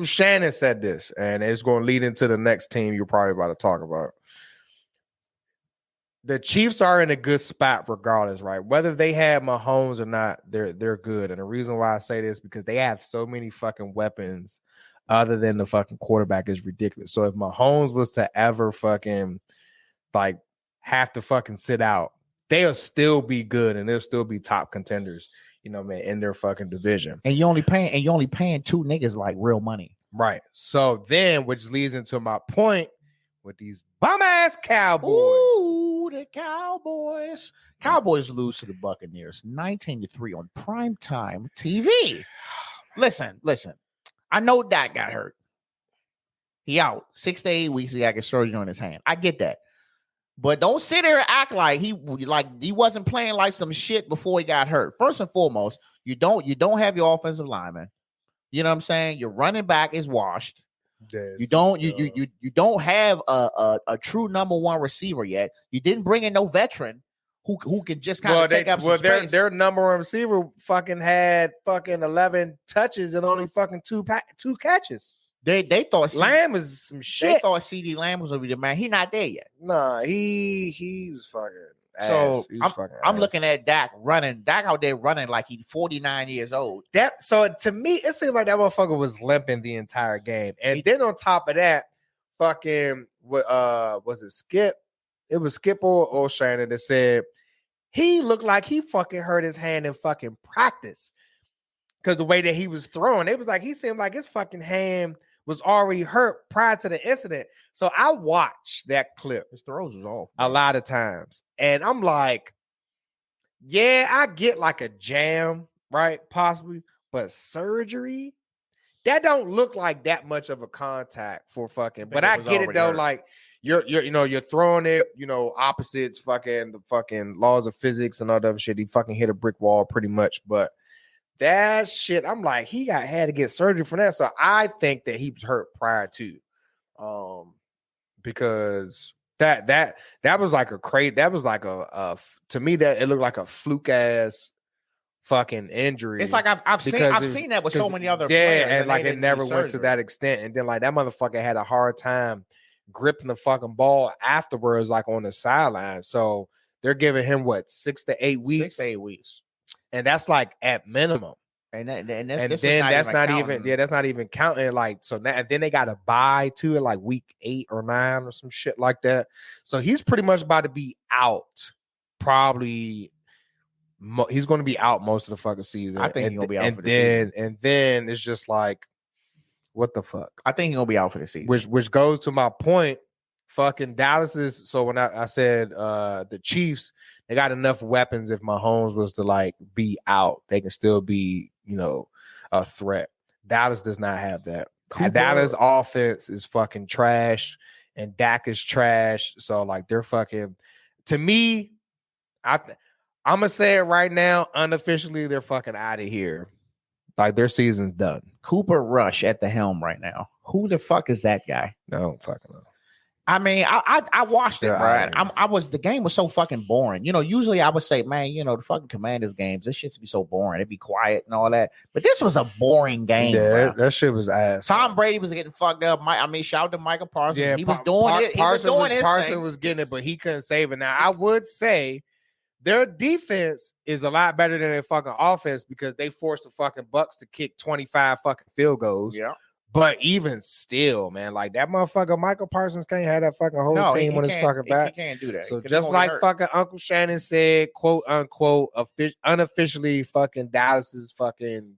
C: Shannon said this, and it's going to lead into the next team you're probably about to talk about. The Chiefs are in a good spot regardless, right? Whether they have Mahomes or not, they're good. And the reason why I say this because they have so many fucking weapons other than the fucking quarterback is ridiculous. So if Mahomes was to ever fucking like have to fucking sit out, they'll still be good and they'll still be top contenders, you know, man, in their fucking division.
B: And you only paying 2 niggas like real money.
C: Right. So then, which leads into my point with these bum ass Cowboys.
B: Ooh, the Cowboys. Cowboys lose to the Buccaneers 19-3 on primetime TV. Listen. I know Dak got hurt. He out 6 to 8 weeks. He got surgery on his hand. I get that. But don't sit there and act like he wasn't playing like some shit before he got hurt. First and foremost, you don't have your offensive lineman. You know what I'm saying? Your running back is washed. You don't have a true number 1 receiver yet. You didn't bring in no veteran who can just kind of take up some space.
C: Their number 1 receiver fucking had fucking 11 touches and only fucking two catches.
B: They thought
C: Lamb is some shit.
B: They thought CD Lamb was gonna be the man. He not there yet.
C: Nah, he was fucking ass.
B: So I'm looking at Dak running. Dak out there running like he's 49 years old.
C: So to me, it seemed like that motherfucker was limping the entire game. And then on top of that, fucking was it Skip? Skip or Shannon that said he looked like he fucking hurt his hand in fucking practice. Because the way that he was throwing, it was like he seemed like his fucking hand was already hurt prior to the incident. So I watched that clip.
B: His throws was off
C: a lot of times. And I'm like, yeah, I get like a jam, right? Possibly. But surgery, that don't look like that much of a contact for fucking. But I get it though, like you're throwing it, opposites, fucking the fucking laws of physics and all that shit. He fucking hit a brick wall pretty much. But that shit, I'm like, he had to get surgery for that. So I think that he was hurt prior to, because that was like a crate. That was like a to me that it looked like a fluke ass fucking injury.
B: It's like I've seen that with so many other players.
C: Yeah, and like it never went to that extent. And then like that motherfucker had a hard time gripping the fucking ball afterwards, like on the sideline. So they're giving him what 6 to 8 weeks.
B: 6 to 8 weeks.
C: And that's like at minimum.
B: And that's
C: not even counting. Like, so now, and then they got to buy to it like week 8 or 9 or some shit like that. So he's pretty much about to be out. Probably he's going to be out most of the fucking season.
B: I think he's going to be out for the season.
C: And then it's just like, what the fuck?
B: I think he's going to be out for the season.
C: Which goes to my point. Fucking Dallas is, so when I said the Chiefs, they got enough weapons. If Mahomes was to like be out, they can still be, a threat. Dallas does not have that. Dallas offense is fucking trash, and Dak is trash. So like they're fucking. To me, I'm gonna say it right now. Unofficially, they're fucking out of here. Like their season's done.
B: Cooper Rush at the helm right now. Who the fuck is that guy?
C: I don't fucking know.
B: I mean, I watched it, bro. The game was so fucking boring. Usually I would say, man, the fucking Commanders games, this shit be so boring. It'd be quiet and all that. But this was a boring game.
C: Yeah,
B: bro.
C: That shit was ass.
B: Tom Brady was getting fucked up. Shout out to Michael Parsons. Yeah, he was doing it.
C: Parsons was getting it, but he couldn't save it. Now, I would say their defense is a lot better than their fucking offense because they forced the fucking Bucks to kick 25 fucking field goals.
B: Yeah.
C: But even still, man, like that motherfucker Michael Parsons can't have that fucking whole team on his fucking back.
B: He can't do that.
C: So just like fucking Uncle Shannon said, quote unquote, unofficially fucking Dallas's fucking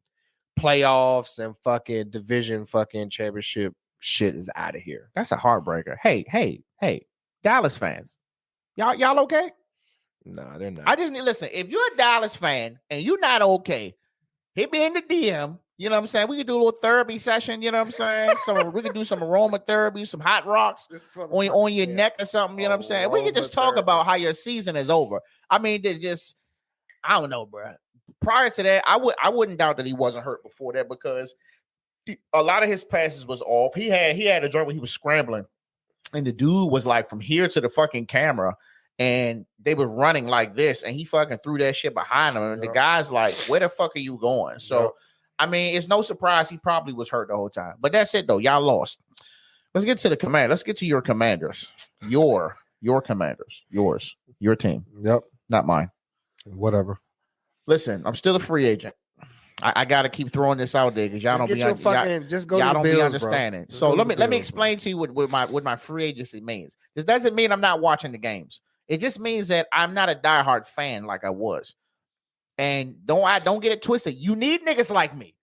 C: playoffs and fucking division fucking championship shit is out of here.
B: That's a heartbreaker. Hey, Dallas fans, y'all okay?
C: No, they're not.
B: I just need listen. If you're a Dallas fan and you're not okay, hit me in the DM. You know what I'm saying? We could do a little therapy session. You know what I'm saying? So we could do some aromatherapy, some hot rocks on your neck or something. You know what I'm saying? We could just talk about how your season is over. I mean, I don't know, bro. Prior to that, I wouldn't doubt that he wasn't hurt before that because a lot of his passes was off. He had a joint where he was scrambling, and the dude was like from here to the fucking camera, and they were running like this, and he fucking threw that shit behind him. And the guy's like, "Where the fuck are you going?" So. I mean, it's no surprise he probably was hurt the whole time. But that's it, though. Y'all lost. Let's get to the command. Let's get to your commanders. Your commanders. Yours. Your team.
C: Yep.
B: Not mine.
C: Whatever.
B: Listen, I'm still a free agent. I got to keep throwing this out there because y'all don't be understanding. So let me explain to you what my free agency means. This doesn't mean I'm not watching the games. It just means that I'm not a diehard fan like I was. And don't get it twisted. You need niggas like me.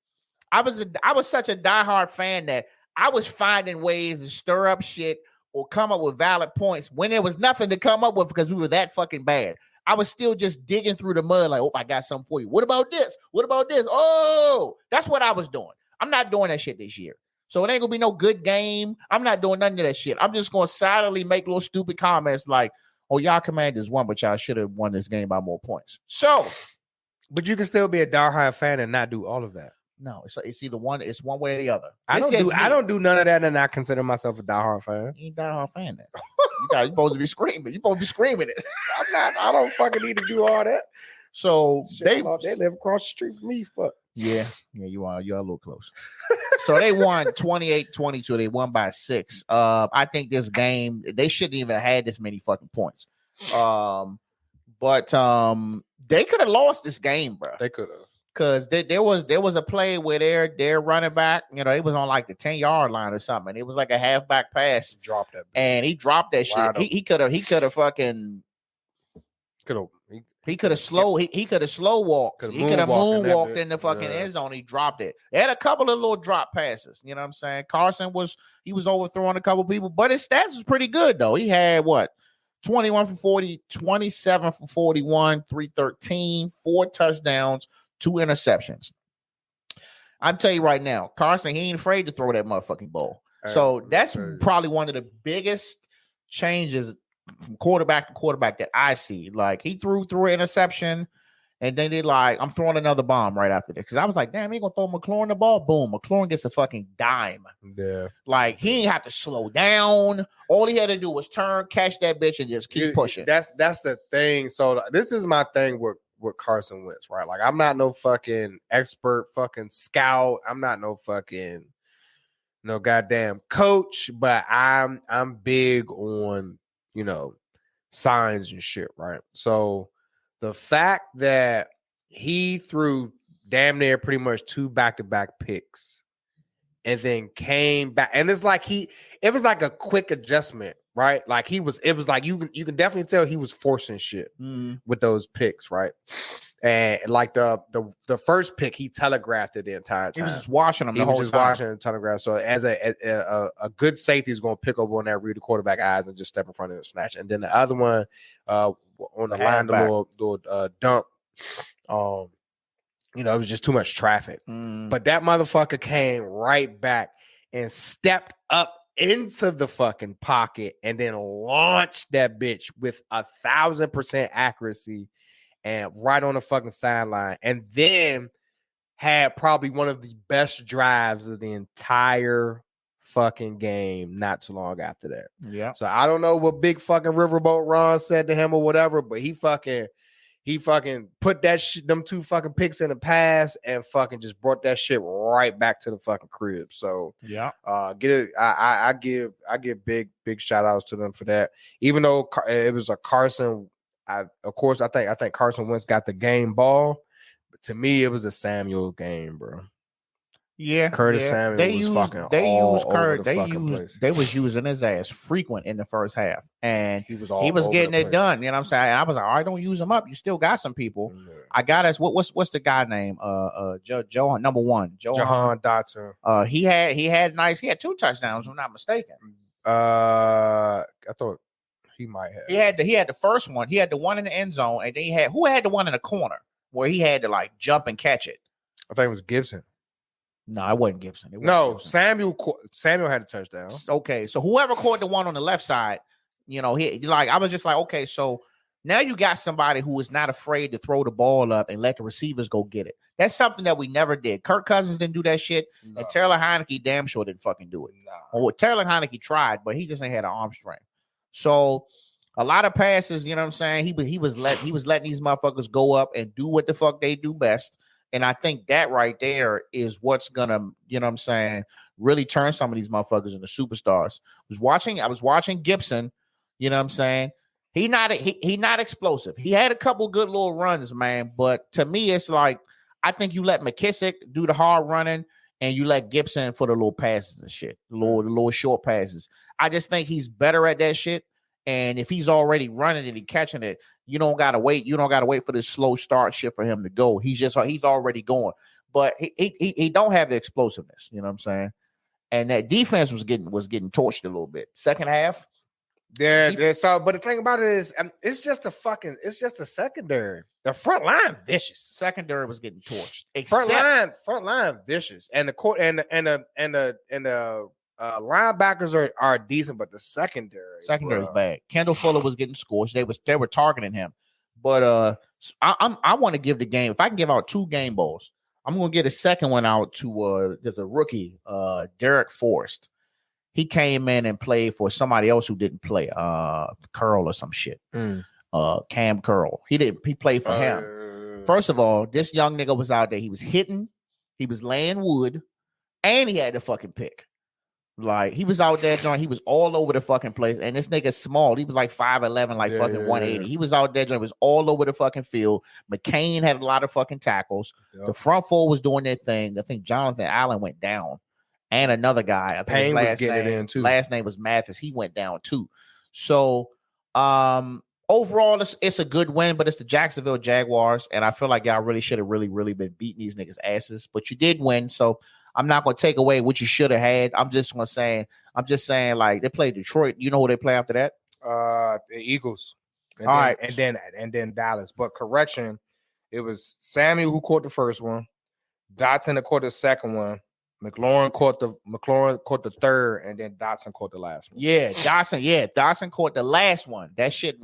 B: I was such a diehard fan that I was finding ways to stir up shit or come up with valid points when there was nothing to come up with because we were that fucking bad. I was still just digging through the mud like, oh, I got something for you. What about this? What about this? Oh, that's what I was doing. I'm not doing that shit this year. So it ain't gonna be no good game. I'm not doing none of that shit. I'm just gonna silently make little stupid comments like, oh, y'all Commanders won, but y'all should have won this game by more points. So.
C: But you can still be a diehard fan and not do all of that.
B: No, it's either one. It's one way or the other.
C: I don't do none of that, and I consider myself a diehard fan.
B: You ain't diehard fan then. You supposed to be screaming. You supposed to be screaming it.
C: I'm not. I don't fucking need to do all that.
B: So
C: they live across the street from me. Fuck.
B: Yeah, you are. You're a little close. So they won 28-22. They won by 6. I think this game they shouldn't even have had this many fucking points. But they could have lost this game, bro.
C: They could have.
B: Because there was a play where their running back, it was on like the 10-yard line or something. And it was like a halfback pass.
C: Dropped that.
B: And he dropped that shit. He could have fucking he could have slow walked. He could have moonwalked in the fucking end zone. He dropped it. They had a couple of little drop passes. You know what I'm saying? Carson was overthrowing a couple people, but his stats was pretty good though. He had 21 for 40, 27 for 41, 313, 4 touchdowns, 2 interceptions. I'm telling you right now, Carson, he ain't afraid to throw that motherfucking ball. So that's probably one of the biggest changes from quarterback to quarterback that I see. Like he threw an interception, and then they I'm throwing another bomb right after that. Because I was like, damn, he gonna throw McLaurin the ball. Boom, McLaurin gets a fucking dime.
C: Yeah,
B: like he ain't have to slow down. All he had to do was turn, catch that bitch, and just keep pushing.
C: That's the thing. So this is my thing with Carson Wentz, right? Like I'm not no fucking expert, fucking scout. I'm not no fucking no goddamn coach, but I'm big on signs and shit, right? So the fact that he threw damn near pretty much 2 back-to-back picks and then came back, and it's like it was like a quick adjustment, right? Like it was like you can definitely tell he was forcing shit with those picks, right? And like the first pick, he telegraphed it the entire time.
B: He was just watching him.
C: Watching the telegraph. So as a good safety is going to pick up on that, read the quarterback eyes, and just step in front of him and snatch. And then the other one on the line, the little dump. It was just too much traffic. But that motherfucker came right back and stepped up into the fucking pocket and then launched that bitch with 1,000% accuracy. And right on the fucking sideline, and then had probably one of the best drives of the entire fucking game not too long after that.
B: Yeah.
C: So I don't know what big fucking Riverboat Ron said to him or whatever, but he fucking put them 2 fucking picks in the pass and fucking just brought that shit right back to the fucking crib. So
B: yeah,
C: get it. I give big shout outs to them for that. Even though it was a Carson. I think Carson Wentz got the game ball, but to me it was a Samuel game, bro.
B: Yeah,
C: Curtis Samuel was fucking all over the fucking place.
B: They was using his ass frequent in the first half, and he was getting it
C: place.
B: done. You know what I'm saying? And I was like, all right, don't use him up. You still got some people.
C: Yeah.
B: I got us. What's the guy name? Joe number 1,
C: Jahan Dotson.
B: He had 2 touchdowns, if I'm not mistaken.
C: I thought. He might have.
B: He had the first one. He had the one in the end zone, and then he had the one in the corner where he had to jump and catch it.
C: I think it was Gibson.
B: No, it wasn't Gibson.
C: Gibson. Samuel had a touchdown.
B: Okay, so whoever caught the one on the left side, I was just like, okay, so now you got somebody who is not afraid to throw the ball up and let the receivers go get it. That's something that we never did. Kirk Cousins didn't do that shit, and Taylor Heineke damn sure didn't fucking do it. Well, Taylor Heineke tried, but he just ain't had an arm strength. So a lot of passes, you know what I'm saying? He was letting these motherfuckers go up and do what the fuck they do best. And I think that right there is what's gonna, you know what I'm saying, really turn some of these motherfuckers into superstars. I was watching Gibson, you know what I'm saying? He not explosive. He had a couple good little runs, man. But to me, it's like I think you let McKissick do the hard running and you let Gibson for the little passes and shit, the little short passes. I just think he's better at that shit. And if he's already running and he's catching it, you don't gotta wait. You don't gotta wait for this slow start shit for him to go. He's already going. But he don't have the explosiveness. You know what I'm saying? And that defense was getting torched a little bit. Second half.
C: Yeah. So, but the thing about it is, it's just a secondary. The front line vicious.
B: Secondary was getting torched.
C: Front line vicious, and the court and the linebackers are decent, but the secondary
B: is bad. Kendall Fuller was getting scorched. They were targeting him, but I want to give the game. If I can give out 2 game balls, I'm gonna get a second one out to there's a rookie, Derek Forrest. He came in and played for somebody else who didn't play, Curl or some shit. Cam Curl. He played for him. First of all, this young nigga was out there. He was hitting, he was laying wood, and he had the fucking pick. Like he was out there, John. He was all over the fucking place, and this nigga's small. He was like 5'11", like fucking 180. He was out there, John. He was all over the fucking field. McCain had a lot of fucking tackles. The front four was doing their thing. I think Jonathan Allen went down, and another guy. I think
C: Payne
B: his
C: was
B: last
C: getting
B: name,
C: it in too.
B: Last name was Mathis. He went down too. So, overall, it's a good win, but it's the Jacksonville Jaguars, and I feel like y'all really should have really been beating these niggas' asses. But you did win, so I'm not going to take away what you should have had. I'm just saying, like they played Detroit. You know who they play after that?
C: The Eagles. And
B: All
C: then,
B: right.
C: and then Dallas. But correction, it was Samuel who caught the first one, Dotson caught the second one, McLaurin caught the third, and then Dotson caught the last one.
B: Yeah, Dotson caught the last one. That shit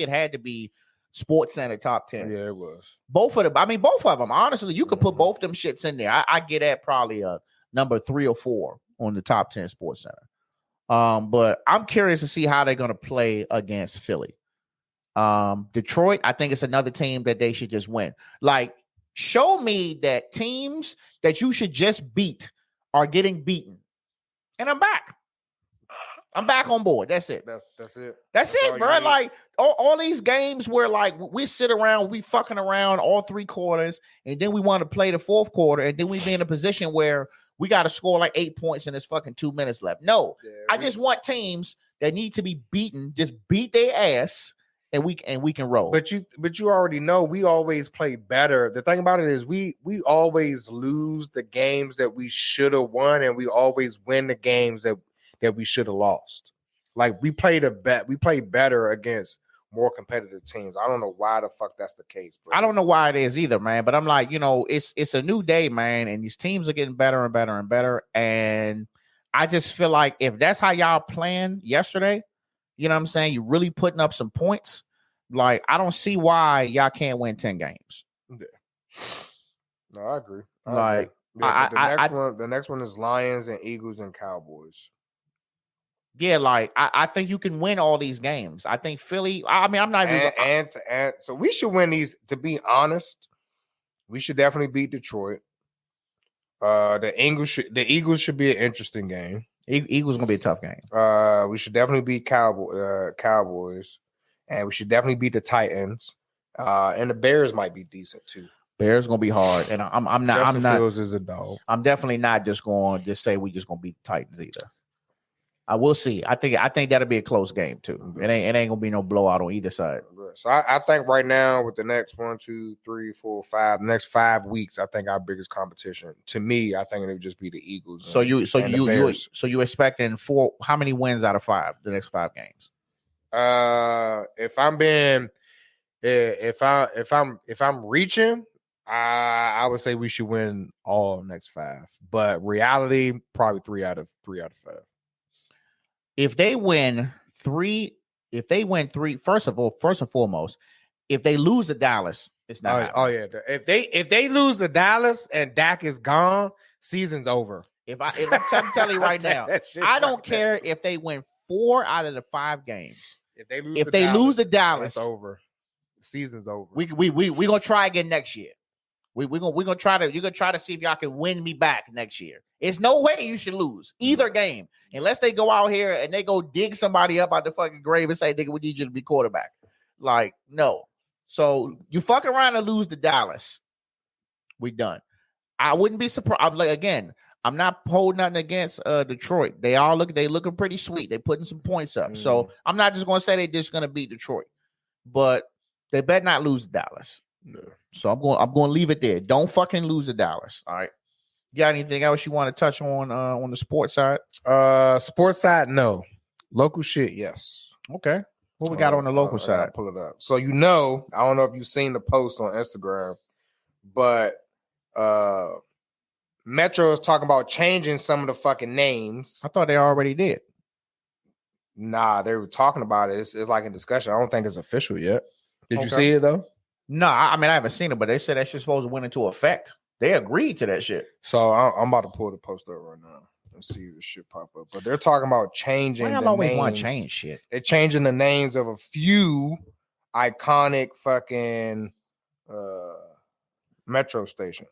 B: had to be Sports Center top 10.
C: Yeah, it was.
B: Both of them. Honestly, you could put both them shits in there. I get that probably a number 3 or 4 on the top 10 Sports Center. But I'm curious to see how they're gonna play against Philly. Detroit, I think it's another team that they should just win. Like, show me that teams that you should just beat are getting beaten, and I'm back. I'm back on board. That's it.
C: That's it.
B: That's it, bro. Like all these games where like we sit around, we fucking around all 3 quarters, and then we want to play the 4th quarter, and then we be in a position where we got to score like 8 points and there's fucking 2 minutes left. No, I just want teams that need to be beaten, just beat their ass, and we can roll.
C: But you already know we always play better. The thing about it is we always lose the games that we should have won, and we always win the games that we should have lost. Like we play better against more competitive teams. I don't know why the fuck that's the case. But
B: I don't know why it is either, man. But I'm like, it's a new day, man, and these teams are getting better and better and better. And I just feel like if that's how y'all playing yesterday, you know what I'm saying? You're really putting up some points. Like, I don't see why y'all can't win 10 games.
C: Yeah. No, I agree.
B: Like,
C: the next one is Lions and Eagles and Cowboys.
B: Yeah, like I think you can win all these games. I think Philly. I mean, I'm not even.
C: So we should win these. To be honest, we should definitely beat Detroit. The Eagles should be an interesting game.
B: Eagles gonna be a tough game.
C: We should definitely beat Cowboys, and we should definitely beat the Titans. And the Bears might be decent too.
B: Bears gonna be hard, and I'm not.
C: Justin Fields is a dog.
B: I'm definitely not just going to just say we just gonna beat the Titans either. I will see. I think that'll be a close game too. It ain't gonna be no blowout on either side.
C: So I think right now with the next 1, 2, 3, 4, 5, the next 5 weeks, I think our biggest competition to me, I think it would just be the Eagles.
B: So you expecting 4? How many wins out of 5? The next 5 games?
C: If I'm reaching, I would say we should win all next 5. But reality, probably 3 out of 5.
B: If they win 3, first and foremost, if they lose to Dallas, it's not.
C: Oh yeah. If they lose to Dallas and Dak is gone, season's over.
B: If I'm telling you right now, I don't care if they win 4 out of the 5 games. If they lose to Dallas,
C: it's over. Season's over.
B: We gonna try again next year. We're gonna try to. You're gonna try to see if y'all can win me back next year. It's no way you should lose either game unless they go out here and they go dig somebody up out the fucking grave and say, "Nigga, we need you to be quarterback." Like, no. So you fuck around and lose to Dallas, we done. I wouldn't be surprised. I'm not holding nothing against Detroit. They looking pretty sweet. They putting some points up. So I'm not just gonna say they're just gonna beat Detroit, but they better not lose to Dallas. No. So I'm going to leave it there. Don't fucking lose to Dallas. All right. You got anything else you want to touch on the sports side?
C: Sports side, no. Local shit, yes.
B: Okay. What we got on the local side?
C: Pull it up. So I don't know if you've seen the post on Instagram, but Metro is talking about changing some of the fucking names.
B: I thought they already did.
C: Nah, they were talking about it. It's like a discussion. I don't think it's official yet. Did you see it though?
B: No, I mean I haven't seen it, but they said that shit's supposed to went into effect. They agreed to that shit.
C: So I'm about to pull the post up right now and see if this shit pop up. But they're talking about changing.
B: I always want to change shit.
C: They're changing the names of a few iconic fucking metro stations.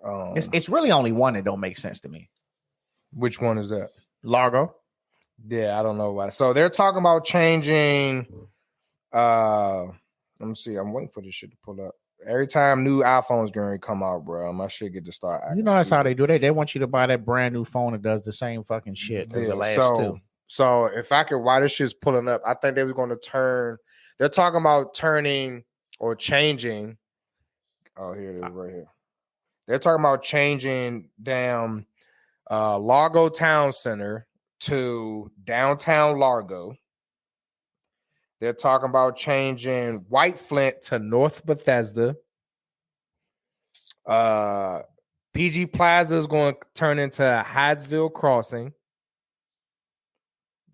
B: It's really only one that don't make sense to me.
C: Which one is that?
B: Largo.
C: Yeah, I don't know why. So they're talking about changing. Let me see. I'm waiting for this shit to pull up. Every time new iPhones going to come out, bro, my shit get to start acting.
B: You know that's how they do it. They want you to buy that brand new phone that does the same fucking shit as the last two.
C: So if I could, why this shit's pulling up, I think they was going to turn. They're talking about turning or changing. Oh, here it is, right here. They're talking about changing down Largo Town Center to downtown Largo. They're talking about changing White Flint to North Bethesda. PG Plaza is going to turn into Hyattsville Crossing.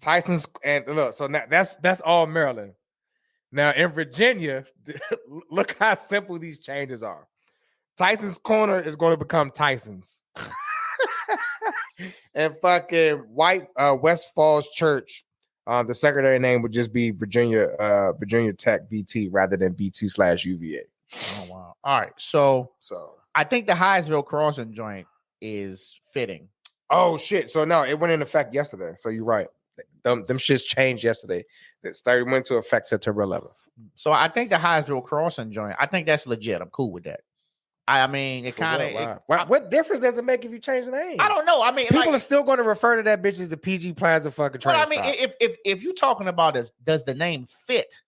C: Tyson's, and look, so now that's all Maryland. Now in Virginia, look how simple these changes are. Tyson's Corner is going to become Tyson's. And fucking West Falls Church, the secondary name would just be Virginia Tech VT rather than VT/UVA.
B: Oh wow! All right, so I think the Hyattsville Crossing joint is fitting.
C: Oh shit! So no, it went in effect yesterday. So you're right. Them shits changed yesterday. It went into effect September 11th.
B: So I think the Hyattsville Crossing joint, I think that's legit. I'm cool with that. I mean, it kind of.
C: What difference does it make if you change the name?
B: I don't know. I mean,
C: people are still going to refer to that bitch as the PG Plaza fucking train stop.
B: I mean, if you're talking about does the name fit?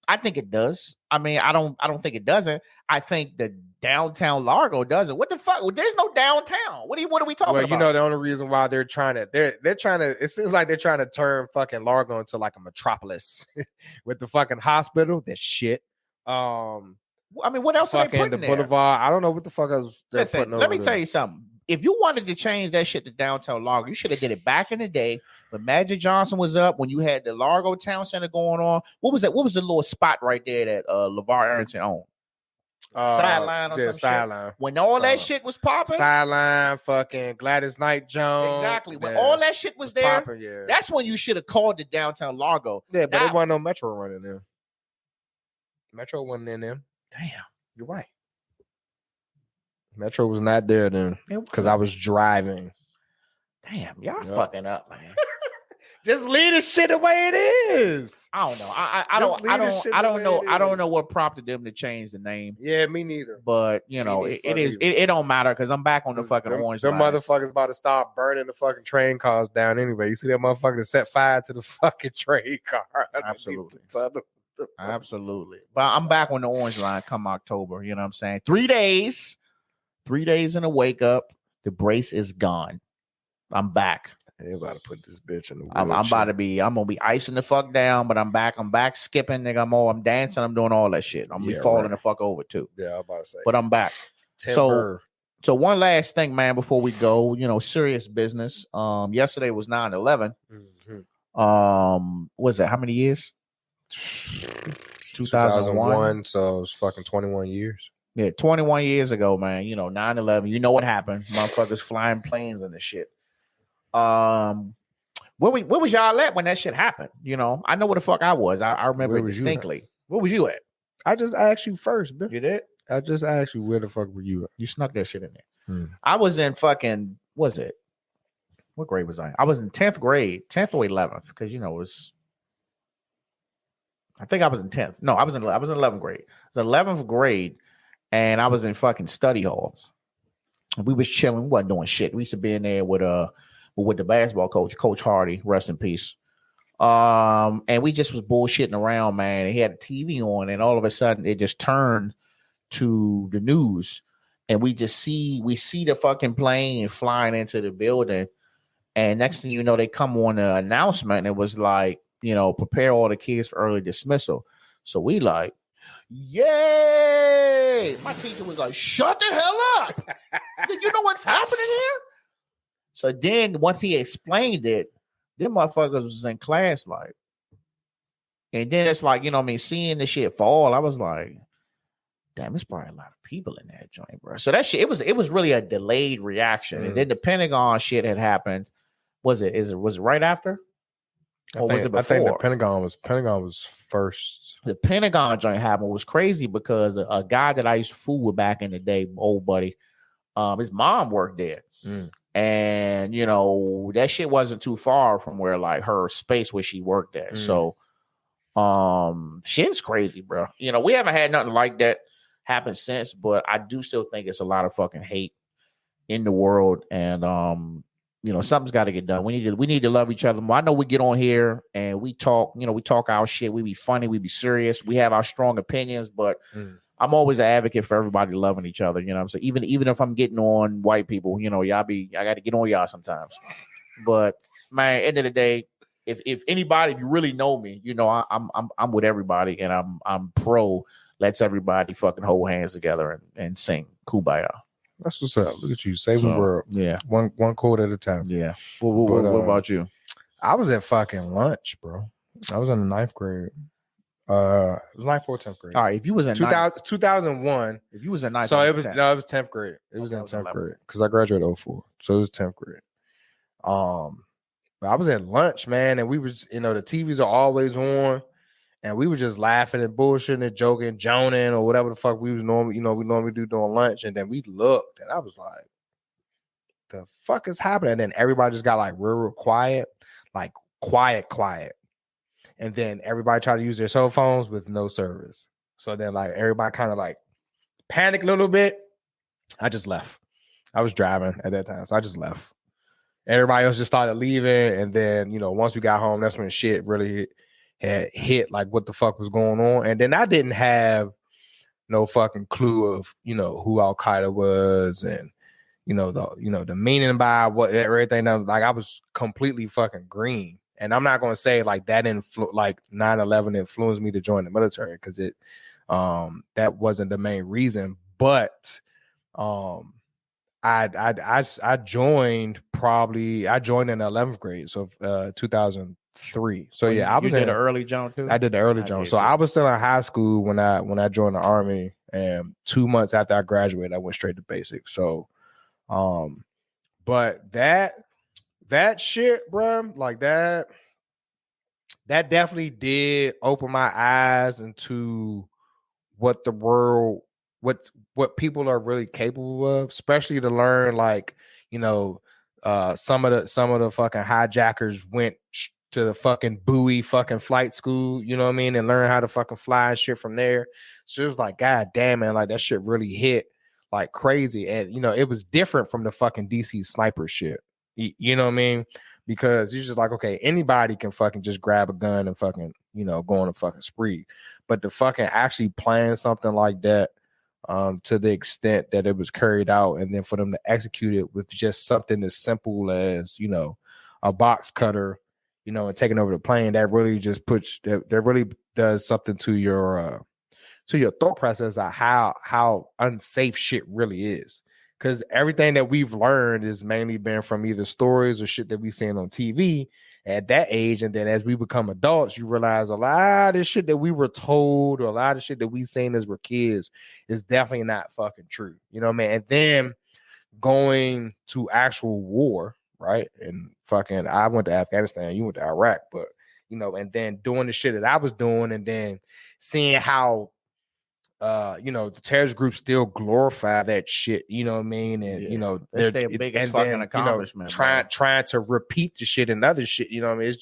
B: I think it does. I mean, I don't think it doesn't. I think the downtown Largo doesn't. What the fuck? There's no downtown. What are we talking about?
C: Well, you know, the only reason why they're trying to it seems like they're trying to turn fucking Largo into like a metropolis with the fucking hospital. That shit.
B: I mean, what else are they putting
C: the
B: there?
C: Boulevard? I don't know what the fuck else they're putting over
B: let me
C: there.
B: tell you something. If you wanted to change that shit to downtown Largo, you should have did it back in the day when Magic Johnson was up, when you had the Largo Town Center going on. What was that? What was the little spot right there that LeVar Arrington owned? Sideline or some
C: sideline.
B: Shit? When all that shit was popping?
C: Sideline, fucking Gladys Knight Jones.
B: Exactly. When all that shit was there,
C: popping,
B: that's when you should have called it downtown Largo.
C: Yeah, but there wasn't no Metro running there. Metro wasn't in there.
B: Damn, you're right.
C: Metro was not there then because I was driving.
B: Damn, y'all fucking up, man.
C: Just leave this shit the way it is.
B: I don't know. I don't know what prompted them to change the name.
C: Yeah, me neither.
B: But you know, it don't matter because I'm back on the fucking orange line.
C: The motherfuckers about to start burning the fucking train cars down anyway. You see that motherfucker that set fire to the fucking train car.
B: Absolutely. Absolutely. But I'm back on the orange line come October. You know what I'm saying? 3 days. 3 days in a wake up. The brace is gone. I'm back.
C: They about to put this bitch in the
B: I'm gonna be icing the fuck down, but I'm back skipping, nigga. I'm dancing, I'm doing all that shit. I'm gonna be falling the fuck over too.
C: Yeah, I'm about to say.
B: But I'm back. So one last thing, man, before we go, you know, serious business. Yesterday was 9/11. Was that how many years? 2001.
C: So it's fucking 21 years.
B: Yeah, 21 years ago, man. You know, 9/11. You know what happened? Motherfuckers flying planes and the shit. Where was y'all at when that shit happened? You know, I know where the fuck I was. I remember it distinctly. Where was you at?
C: I just asked you first, man.
B: You did?
C: I just asked you where the fuck were you at?
B: You snuck that shit in there. I was in fucking, what grade was I? I was in 10th grade, 10th or 11th, because you know, I think I was in 10th. No, I was in 11th grade. It was 11th grade, and I was in fucking study hall. We was chilling, we wasn't doing shit. We used to be in there with the basketball coach, Coach Hardy, rest in peace. And we just was bullshitting around, man. He had a TV on, and all of a sudden it just turned to the news, and we see the fucking plane flying into the building, and next thing you know, they come on the announcement, and it was like, you know, prepare all the kids for early dismissal. So we like, yay! My teacher was like, shut the hell up! Did you know what's happening here? So then once he explained it, them motherfuckers was in class like, and then it's like, you know what I mean, seeing the shit fall, I was like, damn, it's probably a lot of people in that joint, bro. So that shit, it was really a delayed reaction. And then the Pentagon shit had happened. Was it right after? Or was it before?
C: I think the Pentagon was first.
B: The Pentagon joint happened was crazy because a guy that I used to fool with back in the day, old buddy, his mom worked there. And that shit wasn't too far from where like her space where she worked at. So shit's crazy, bro. We haven't had nothing like that happen since, but I do still think it's a lot of fucking hate in the world, and something's got to get done. We need to love each other more. I know we get on here and we talk, we talk our shit. We be funny, we be serious, we have our strong opinions, but I'm always an advocate for everybody loving each other. You know what I'm saying? Even if I'm getting on white people, I got to get on y'all sometimes. But man, end of the day, if anybody, if you really know me, I'm with everybody, and I'm pro. Let's everybody fucking hold hands together and sing Kumbaya.
C: That's what's up. Look at you, saving the world.
B: Yeah,
C: one quote at a time.
B: Yeah. What about you?
C: I was at fucking lunch, bro. I was in the 9th grade. It was 9th or 10th grade.
B: All right, if you was in
C: 2001.
B: If you was in 9th,
C: so it was 10th grade. It was in 10th grade because I graduated 2004, so it was 10th grade. But I was at lunch, man, and we was, the TVs are always on, and we were just laughing and bullshitting and joking, joning, or whatever the fuck we was normally, we normally do during lunch. And then we looked, and I was like, "The fuck is happening?" And then everybody just got like real quiet, like quiet. And then everybody tried to use their cell phones with no service. So then like everybody kind of like panicked a little bit. I just left. I was driving at that time, so I just left. Everybody else just started leaving, and then once we got home, that's when shit really had hit, like what the fuck was going on. And then I didn't have no fucking clue of who Al Qaeda was, and the meaning by what everything. Like I was completely fucking green, and I'm not gonna say like that like 9/11 influenced me to join the military, because it that wasn't the main reason, but I joined in 11th grade, so 2003. So yeah, I was in
B: the early jump too.
C: I did the early jump. So I was still in high school when I joined the Army, and 2 months after I graduated, I went straight to basic. So, but that shit, bro, like that definitely did open my eyes into what the world, what people are really capable of, especially to learn like, some of the fucking hijackers went to the fucking buoy fucking flight school, you know what I mean, and learn how to fucking fly and shit from there. So it was like, God damn, man, like that shit really hit like crazy. And it was different from the fucking DC sniper shit. You know what I mean? Because you're just like, okay, anybody can fucking just grab a gun and fucking, go on a fucking spree. But to fucking actually plan something like that, to the extent that it was carried out, and then for them to execute it with just something as simple as, a box cutter, and taking over the plane, that really just that really does something to your thought process of how unsafe shit really is. Because everything that we've learned is mainly been from either stories or shit that we've seen on TV at that age. And then as we become adults, you realize a lot of shit that we were told, or a lot of shit that we seen as we're kids, is definitely not fucking true. You know what I mean? And then going to actual war, right? And fucking, I went to Afghanistan, you went to Iraq, but, and then doing the shit that I was doing, and then seeing how the terrorist groups still glorify that shit, you know what I mean? And
B: that's their biggest fucking accomplishment.
C: Trying to repeat the shit and other shit, you know what I mean? It's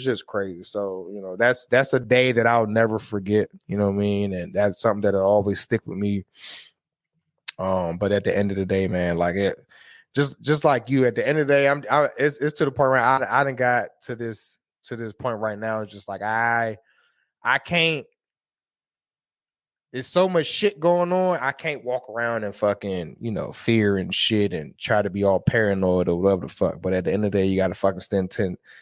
C: just crazy. So, that's a day that I'll never forget, you know what I mean? And that's something that'll always stick with me. But at the end of the day, man, like it just like you, at the end of the day, it's to the point where I done got to this point right now. It's just like I can't. There's so much shit going on. I can't walk around and fucking, fear and shit and try to be all paranoid or whatever the fuck. But at the end of the day, you got to fucking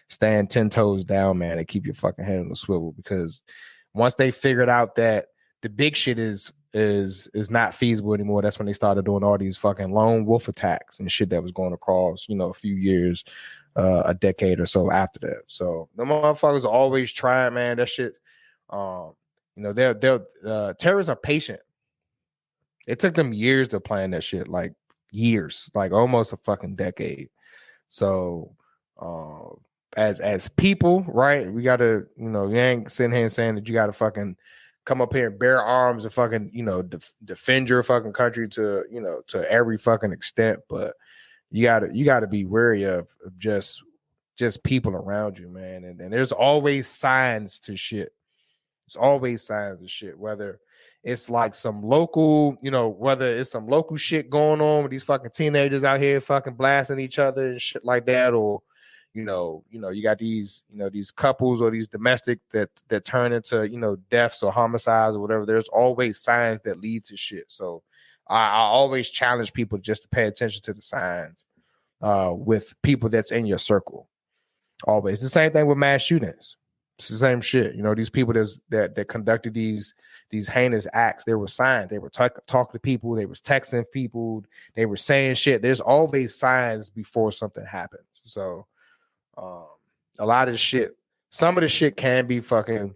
C: stand 10 toes down, man, and keep your fucking head on the swivel. Because once they figured out that the big shit is not feasible anymore, that's when they started doing all these fucking lone wolf attacks and shit that was going across, a few years, a decade or so after that. So the motherfuckers are always trying, man. That shit, terrorists are patient. It took them years to plan that shit, like years, like almost a fucking decade. So, as people, right, we gotta, you ain't sitting here saying that you gotta fucking come up here and bear arms and fucking, defend your fucking country to every fucking extent. But, you gotta be wary of just people around you, man. And there's always signs to shit. There's always signs of shit, whether it's like some local, whether it's some local shit going on with these fucking teenagers out here fucking blasting each other and shit like that, or you got these, these couples or these domestic that turn into, deaths or homicides or whatever. There's always signs that lead to shit. So I always challenge people just to pay attention to the signs with people that's in your circle. Always. The same thing with mass shootings. It's the same shit. These people that conducted these heinous acts, there were signs. They were talking to people. They were texting people. They were saying shit. There's always signs before something happens. So a lot of the shit, some of the shit can be fucking,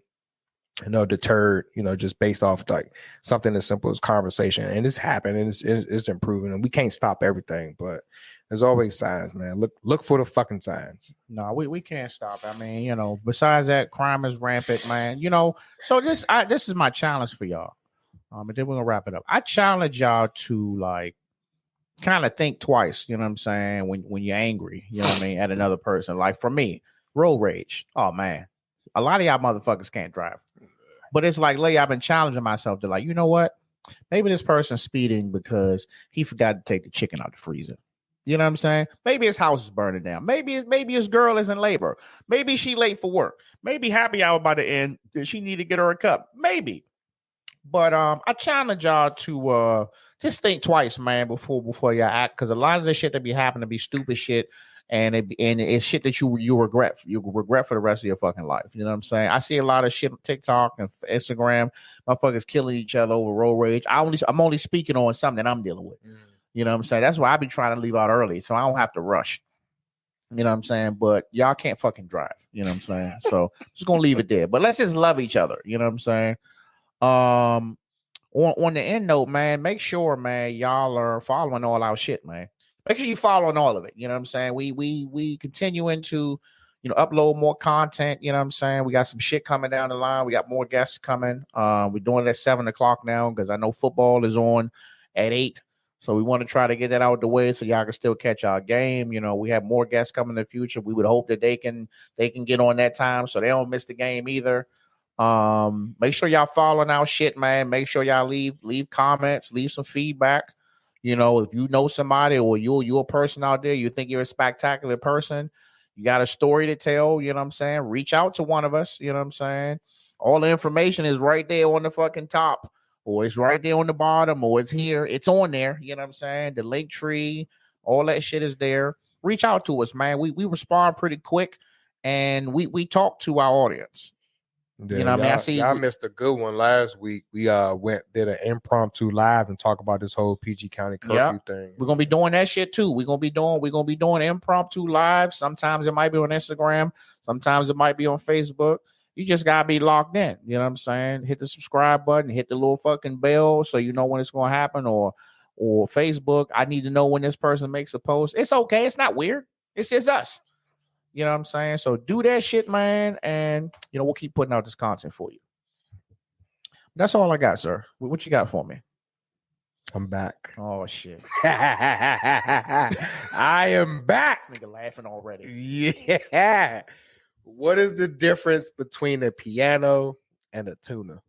C: deterred, just based off like something as simple as conversation. And it's happened and it's improving. And we can't stop everything, but there's always signs, man. Look for the fucking signs.
B: No, we can't stop. I mean, besides that, crime is rampant, man. So this is my challenge for y'all. And then we're gonna wrap it up. I challenge y'all to like kind of think twice, you know what I'm saying, when you're angry, you know what I mean, at another person. Like for me, road rage. Oh man. A lot of y'all motherfuckers can't drive. But it's like lately I've been challenging myself to like, you know what? Maybe this person's speeding because he forgot to take the chicken out the freezer. You know what I'm saying? Maybe his house is burning down. Maybe his girl is in labor. Maybe she late for work. Maybe happy hour by the end. She need to get her a cup. Maybe. But I challenge y'all to just think twice, man, before y'all act, because a lot of the shit that be happening to be stupid shit, and it's shit that you regret for the rest of your fucking life. You know what I'm saying? I see a lot of shit on TikTok and Instagram, motherfuckers killing each other over road rage. I'm only speaking on something that I'm dealing with. You know what I'm saying? That's why I be trying to leave out early, so I don't have to rush. You know what I'm saying? But y'all can't fucking drive. You know what I'm saying? So just gonna leave it there. But let's just love each other. You know what I'm saying? On the end note, man, make sure, man, y'all are following all our shit, man. Make sure you following all of it. You know what I'm saying? We continuing to, upload more content. You know what I'm saying? We got some shit coming down the line. We got more guests coming. We're doing it at 7:00 now because I know football is on at 8. So we want to try to get that out the way so y'all can still catch our game. We have more guests coming in the future. We would hope that they can get on that time so they don't miss the game either. Make sure y'all following our shit, man. Make sure y'all leave comments, leave some feedback. If you know somebody or you're a person out there, you think you're a spectacular person, you got a story to tell, you know what I'm saying? Reach out to one of us, you know what I'm saying? All the information is right there on the fucking top. Or it's right there on the bottom, or it's here. It's on there. You know what I'm saying? The link tree, all that shit is there. Reach out to us, man. We respond pretty quick, and we talk to our audience.
C: Yeah, I mean? I see y'all missed a good one last week. We did an impromptu live and talk about this whole PG County curfew thing.
B: We're gonna be doing that shit too. We're gonna be doing impromptu live. Sometimes it might be on Instagram. Sometimes it might be on Facebook. You just gotta be locked in. You know what I'm saying? Hit the subscribe button, hit the little fucking bell so you know when it's gonna happen, or Facebook. I need to know when this person makes a post. It's okay, it's not weird. It's just us. You know what I'm saying? So do that shit, man, and we'll keep putting out this content for you. That's all I got, sir. What you got for me?
C: I'm back.
B: Oh shit.
C: I am back.
B: This nigga laughing already.
C: Yeah. What is the difference between a piano and a tuner?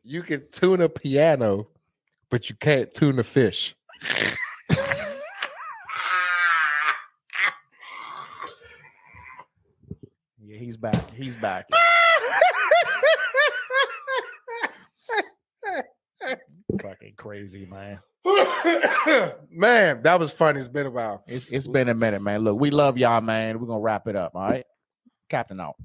C: You can tune a piano, but you can't tune a fish.
B: Yeah, he's back. He's back. Fucking crazy, man.
C: Man, that was funny. It's been a while.
B: It's been a minute, man. Look, we love y'all, man. We're gonna wrap it up. All right, Captain out.